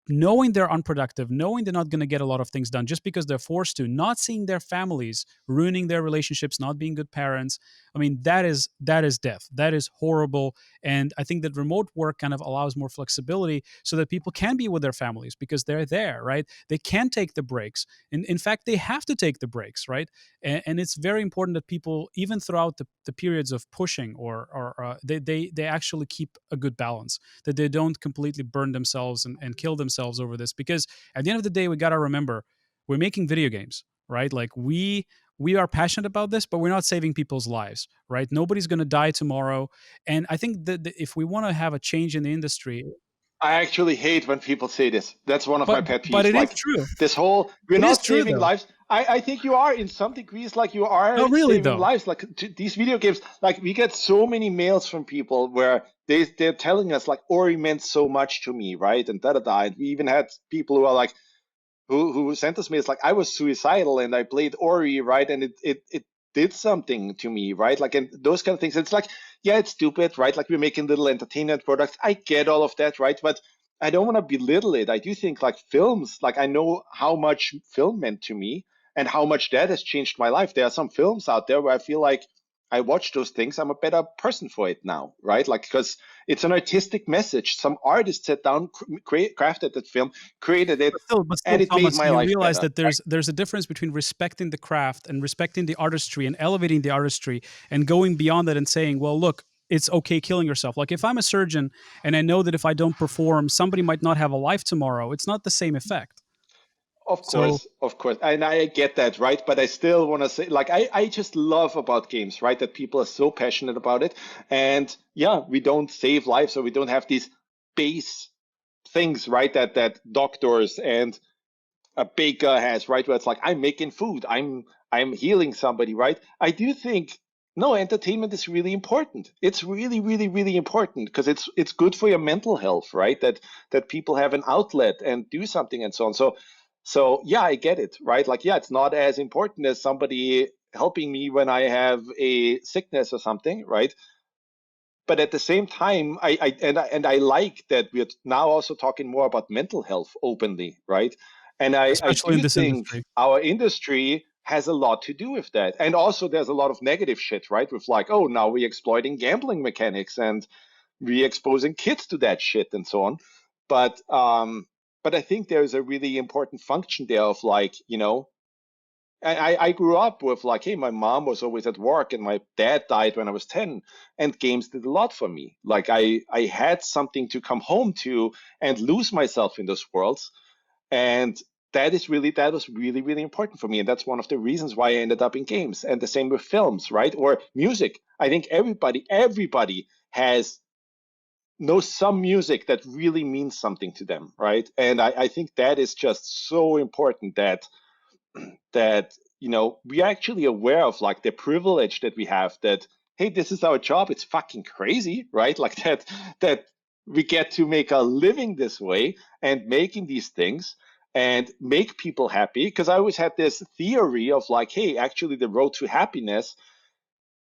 Speaker 4: knowing they're unproductive, knowing they're not going to get a lot of things done just because they're forced to, not seeing their families, ruining their relationships, not being good parents. I mean, that is death. That is horrible. And I think that remote work kind of allows more flexibility so that people can be with their families because they're there, right? They can take the breaks. In fact, they have to take the breaks, right? And it's very important that people, even throughout the periods of pushing, they actually keep a good balance, that they don't completely burn themselves and kill themselves over this. Because at the end of the day, we got to remember, we're making video games, right? Like we are passionate about this, but we're not saving people's lives, right? Nobody's going to die tomorrow. And I think that if we want to have a change in the industry,
Speaker 3: I actually hate when people say this. That's one of my pet
Speaker 4: but
Speaker 3: peeves.
Speaker 4: it is
Speaker 3: Like
Speaker 4: true.
Speaker 3: this whole, we're
Speaker 4: It is
Speaker 3: not
Speaker 4: true,
Speaker 3: saving
Speaker 4: though.
Speaker 3: lives. I think you are in some degrees, like you are
Speaker 4: No, really,
Speaker 3: saving
Speaker 4: though.
Speaker 3: lives. Like these video games, like we get so many mails from people where they're telling us like Ori meant so much to me, right? And da. And we even had people who are like, who sent us mails like, I was suicidal and I played Ori, right? And it did something to me, right? Like, and those kind of things. It's like, yeah, it's stupid, right? Like we're making little entertainment products. I get all of that, right? But I don't want to belittle it. I do think like films, like I know how much film meant to me and how much that has changed my life. There are some films out there where I feel like I watch those things, I'm a better person for it now, right? Like, because it's an artistic message. Some artist sat down, crafted that film, created it,
Speaker 4: But still,
Speaker 3: and it made
Speaker 4: Thomas,
Speaker 3: my
Speaker 4: you
Speaker 3: life
Speaker 4: realize
Speaker 3: better.
Speaker 4: that there's a difference between respecting the craft and respecting the artistry and elevating the artistry and going beyond that and saying, well, look, it's okay killing yourself. Like if I'm a surgeon and I know that if I don't perform, somebody might not have a life tomorrow, it's not the same effect.
Speaker 3: Of
Speaker 4: So
Speaker 3: course, of course. And I get that, right? But I still want to say, like, I just love about games, right? That people are so passionate about it. And yeah, we don't save lives, or we don't have these base things, right? That doctors and a baker has, right? Where it's like, I'm making food, I'm healing somebody, right? I do think no, entertainment is really important. It's really, really, really important because it's good for your mental health, right? That people have an outlet and do something and so on. So yeah, I get it, right? Like, yeah, it's not as important as somebody helping me when I have a sickness or something, right? But at the same time, I like that we're now also talking more about mental health openly, right? And I
Speaker 4: especially in
Speaker 3: do
Speaker 4: this
Speaker 3: think
Speaker 4: industry.
Speaker 3: our industry has a lot to do with that. And also there's a lot of negative shit, right? With like, oh, now we're exploiting gambling mechanics and we exposing kids to that shit and so on. But but I think there's a really important function there of like, I grew up with like, hey, my mom was always at work and my dad died when I was 10, and games did a lot for me. Like I had something to come home to and lose myself in those worlds. And that was really, really important for me. And that's one of the reasons why I ended up in games. And the same with films, right? Or music. I think everybody has knows some music that really means something to them, right? And I think that is just so important that we are actually aware of like the privilege that we have, that hey, this is our job. It's fucking crazy, right? Like that we get to make a living this way and making these things and make people happy. Because I always had this theory of like, hey, actually the road to happiness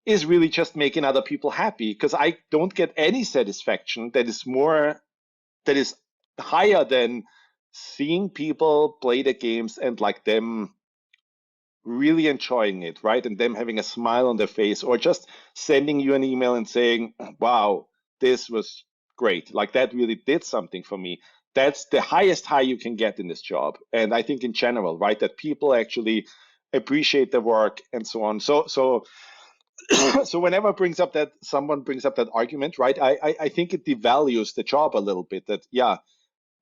Speaker 3: is really just making other people happy, because I don't get any satisfaction that is higher than seeing people play the games and like them really enjoying it, right? And them having a smile on their face, or just sending you an email and saying, wow, this was great. Like that really did something for me. That's the highest high you can get in this job. And I think in general, right, that people actually appreciate the work and so on. So so whenever someone brings up that argument, right, I think it devalues the job a little bit. That yeah,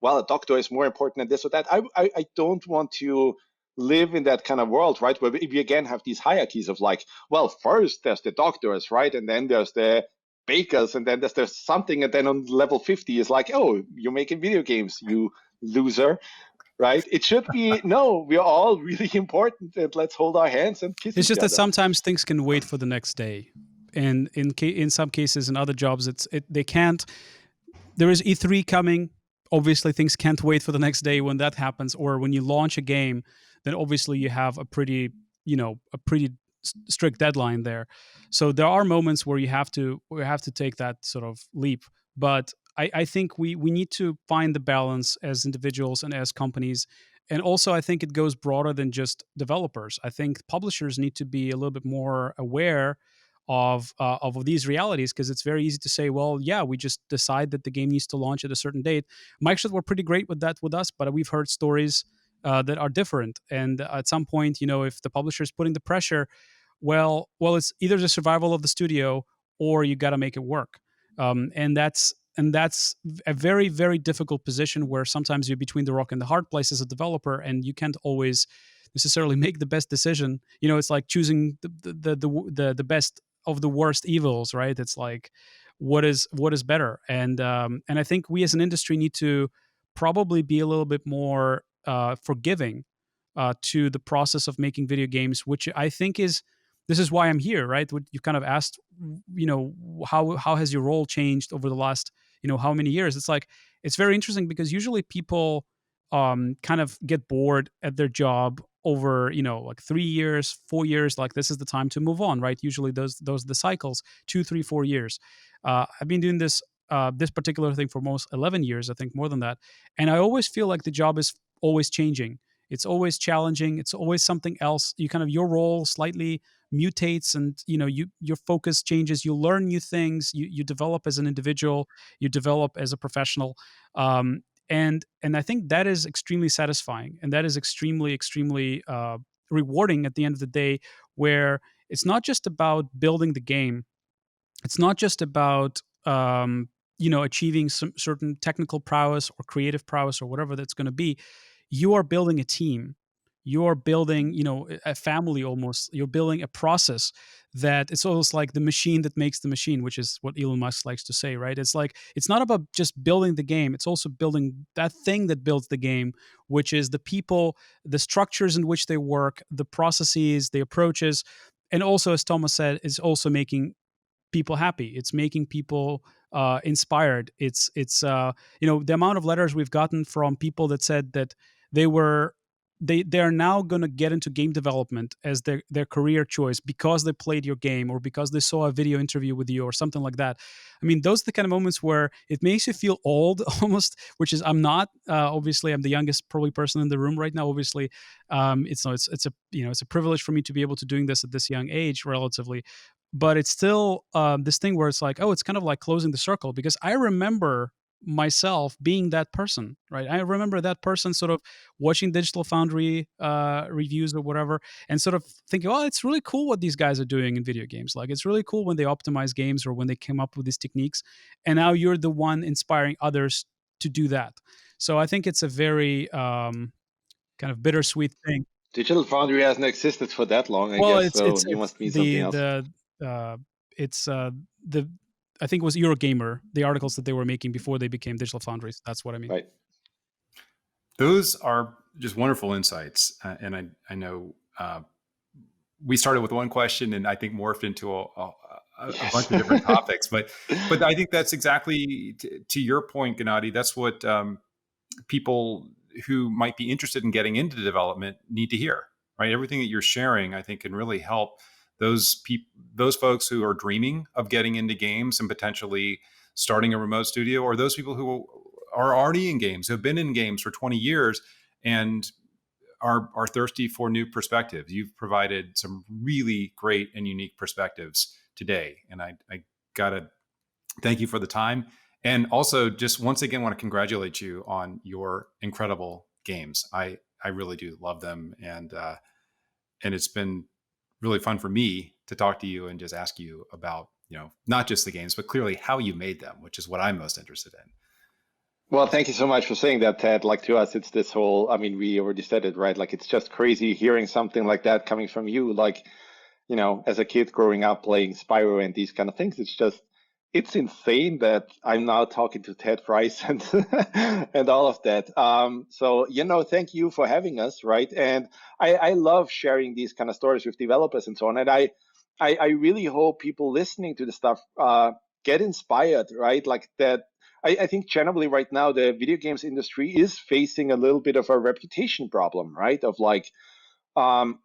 Speaker 3: well, a doctor is more important than this or that. I don't want to live in that kind of world, right? Where we again have these hierarchies of like, well, first there's the doctors, right? And then there's the bakers, and then there's something, and then on level 50 is like, oh, you're making video games, you loser, right? It should be, no, we're all really important, and let's hold our hands and kiss
Speaker 4: It's
Speaker 3: each
Speaker 4: just that
Speaker 3: other.
Speaker 4: sometimes things can wait for the next day, and in some cases, in other jobs, they can't. There is E3 coming. Obviously, things can't wait for the next day when that happens. Or when you launch a game, then obviously you have a pretty strict deadline there. So there are moments where you have to take that sort of leap. But I think we need to find the balance as individuals and as companies. And also, I think it goes broader than just developers. I think publishers need to be a little bit more aware of these realities, because it's very easy to say, well, yeah, we just decide that the game needs to launch at a certain date. Microsoft were pretty great with that with us, but we've heard stories that are different. And at some point, if the publisher is putting the pressure, well, it's either the survival of the studio or you got to make it work. And that's a very, very difficult position where sometimes you're between the rock and the hard place as a developer, and you can't always necessarily make the best decision. It's like choosing the best of the worst evils, right? It's like what is better, and I think we as an industry need to probably be a little bit more forgiving to the process of making video games, which I think is this is why I'm here, right? What you kind of asked, how has your role changed over the last, how many years? It's like it's very interesting because usually people kind of get bored at their job over, like 3 years, 4 years. Like this is the time to move on, right? Usually those are the cycles, 2, 3, 4 years. I've been doing this particular thing for almost 11 years, I think more than that, and I always feel like the job is always changing. It's always challenging. It's always something else. Your role slightly mutates, and your focus changes. You learn new things. You develop as an individual. You develop as a professional. And I think that is extremely satisfying, and that is extremely, extremely rewarding at the end of the day, where it's not just about building the game. It's not just about achieving some certain technical prowess or creative prowess or whatever that's going to be. You are building a team. You're building, a family almost. You're building a process that it's almost like the machine that makes the machine, which is what Elon Musk likes to say, right? It's like it's not about just building the game. It's also building that thing that builds the game, which is the people, the structures in which they work, the processes, the approaches, and also, as Thomas said, is also making people happy. It's making people inspired. It's the amount of letters we've gotten from people that said that they were they are now going to get into game development as their career choice because they played your game or because they saw a video interview with you or something like that. I mean, those are the kind of moments where it makes you feel old almost, which is I'm not. Obviously, I'm the youngest probably person in the room right now. Obviously, it's a it's a privilege for me to be able to doing this at this young age, relatively. But it's still this thing where it's like, oh, it's kind of like closing the circle, because I remember myself being that person, right? I remember that person sort of watching Digital Foundry reviews or whatever, and sort of thinking, oh, it's really cool what these guys are doing in video games. Like, it's really cool when they optimize games or when they came up with these techniques. And now you're the one inspiring others to do that. So I think it's a very kind of bittersweet thing.
Speaker 3: Digital Foundry hasn't existed for that long, I
Speaker 4: Well,
Speaker 3: guess. So you
Speaker 4: it's
Speaker 3: must mean something else.
Speaker 4: uh, it's the I think it was Eurogamer, the articles that they were making before they became Digital Foundries. That's what I mean.
Speaker 3: Right.
Speaker 1: Those are just wonderful insights. And I know we started with one question and I think morphed into a
Speaker 3: Yes.
Speaker 1: bunch of different topics. But I think that's exactly to your point, Gennadiy. That's what people who might be interested in getting into development need to hear, right? Everything that you're sharing, I think, can really help those folks who are dreaming of getting into games and potentially starting a remote studio, or those people who are already in games, who have been in games for 20 years and are thirsty for new perspectives. You've provided some really great and unique perspectives today. And I gotta thank you for the time. And also just once again, want to congratulate you on your incredible games. I really do love them. And it's been really fun for me to talk to you and just ask you about, not just the games, but clearly how you made them, which is what I'm most interested in.
Speaker 3: Well, thank you so much for saying that, Ted. Like, to us, it's this whole, I mean, we already said it, right? Like, it's just crazy hearing something like that coming from you. Like, as a kid growing up playing Spyro and these kind of things, it's insane that I'm now talking to Ted Price and and all of that. So, thank you for having us, right? And I love sharing these kind of stories with developers and so on. And I really hope people listening to the stuff get inspired, right? Like that. I think generally right now the video games industry is facing a little bit of a reputation problem, right? Of like, um,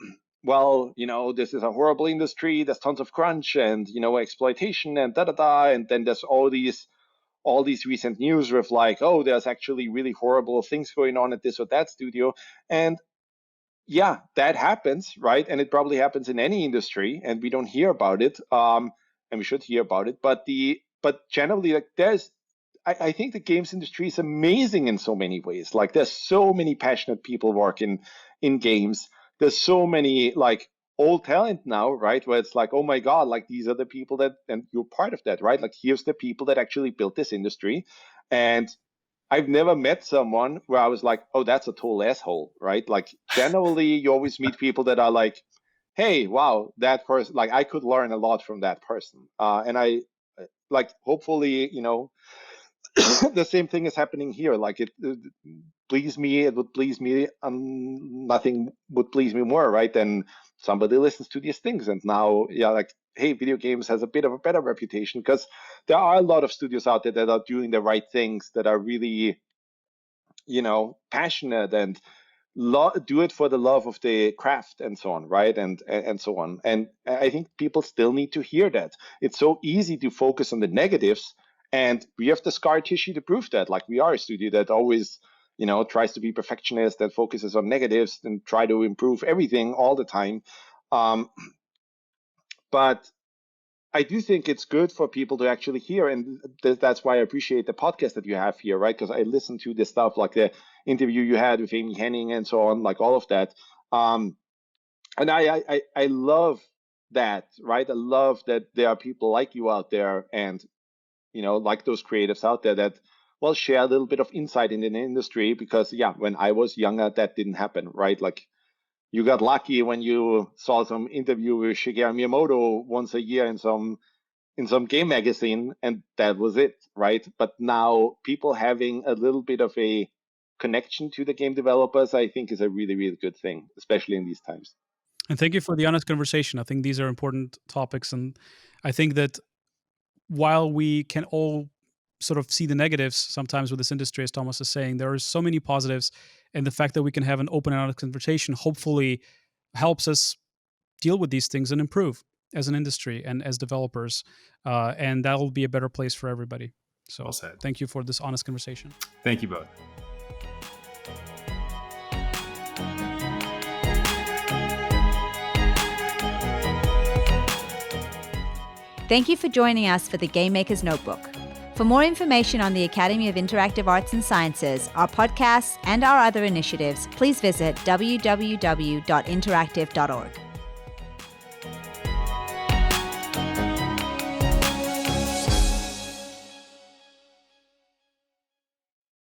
Speaker 3: well, this is a horrible industry. There's tons of crunch and exploitation and da da da. And then there's all these recent news with like, oh, there's actually really horrible things going on at this or that studio. And yeah, that happens, right? And it probably happens in any industry, and we don't hear about it. And we should hear about it. But generally, like I think the games industry is amazing in so many ways. Like, there's so many passionate people working in games. There's so many like old talent now, right? Where it's like, oh my God, like these are the people that, and you're part of that, right? Like, here's the people that actually built this industry. And I've never met someone where I was like, oh, that's a total asshole, right? Like, generally, you always meet people that are like, hey, wow, that person, like, I could learn a lot from that person. And I, like, hopefully, the same thing is happening here. Like, it please me, it would please me. Nothing would please me more, right? Than somebody listens to these things. And now, yeah, like, hey, video games has a bit of a better reputation because there are a lot of studios out there that are doing the right things, that are really, passionate and do it for the love of the craft and so on, right? And so on. And I think people still need to hear that. It's so easy to focus on the negatives, and we have the scar tissue to prove that. Like, we are a studio that always, tries to be perfectionist, that focuses on negatives and try to improve everything all the time. But I do think it's good for people to actually hear, and that's why I appreciate the podcast that you have here, right? Because I listen to this stuff, like the interview you had with Amy Henning and so on, like all of that. And I love that, right? I love that there are people like you out there, and like those creatives out there that, well, share a little bit of insight in the industry. Because yeah, when I was younger, that didn't happen, right? Like, you got lucky when you saw some interview with Shigeru Miyamoto once a year in some game magazine, and that was it, right? But now people having a little bit of a connection to the game developers, I think, is a really, really good thing, especially in these times.
Speaker 4: And thank you for the honest conversation. I think these are important topics, and I think that while we can all sort of see the negatives sometimes with this industry, as Thomas is saying. There are so many positives, and the fact that we can have an open and honest conversation hopefully helps us deal with these things and improve as an industry and as developers, and that will be a better place for everybody. So
Speaker 1: Well said.
Speaker 4: thank you for this honest conversation.
Speaker 1: Thank you both.
Speaker 2: Thank you for joining us for the Game Maker's Notebook. For more information on the Academy of Interactive Arts and Sciences, our podcasts, and our other initiatives, please visit www.interactive.org.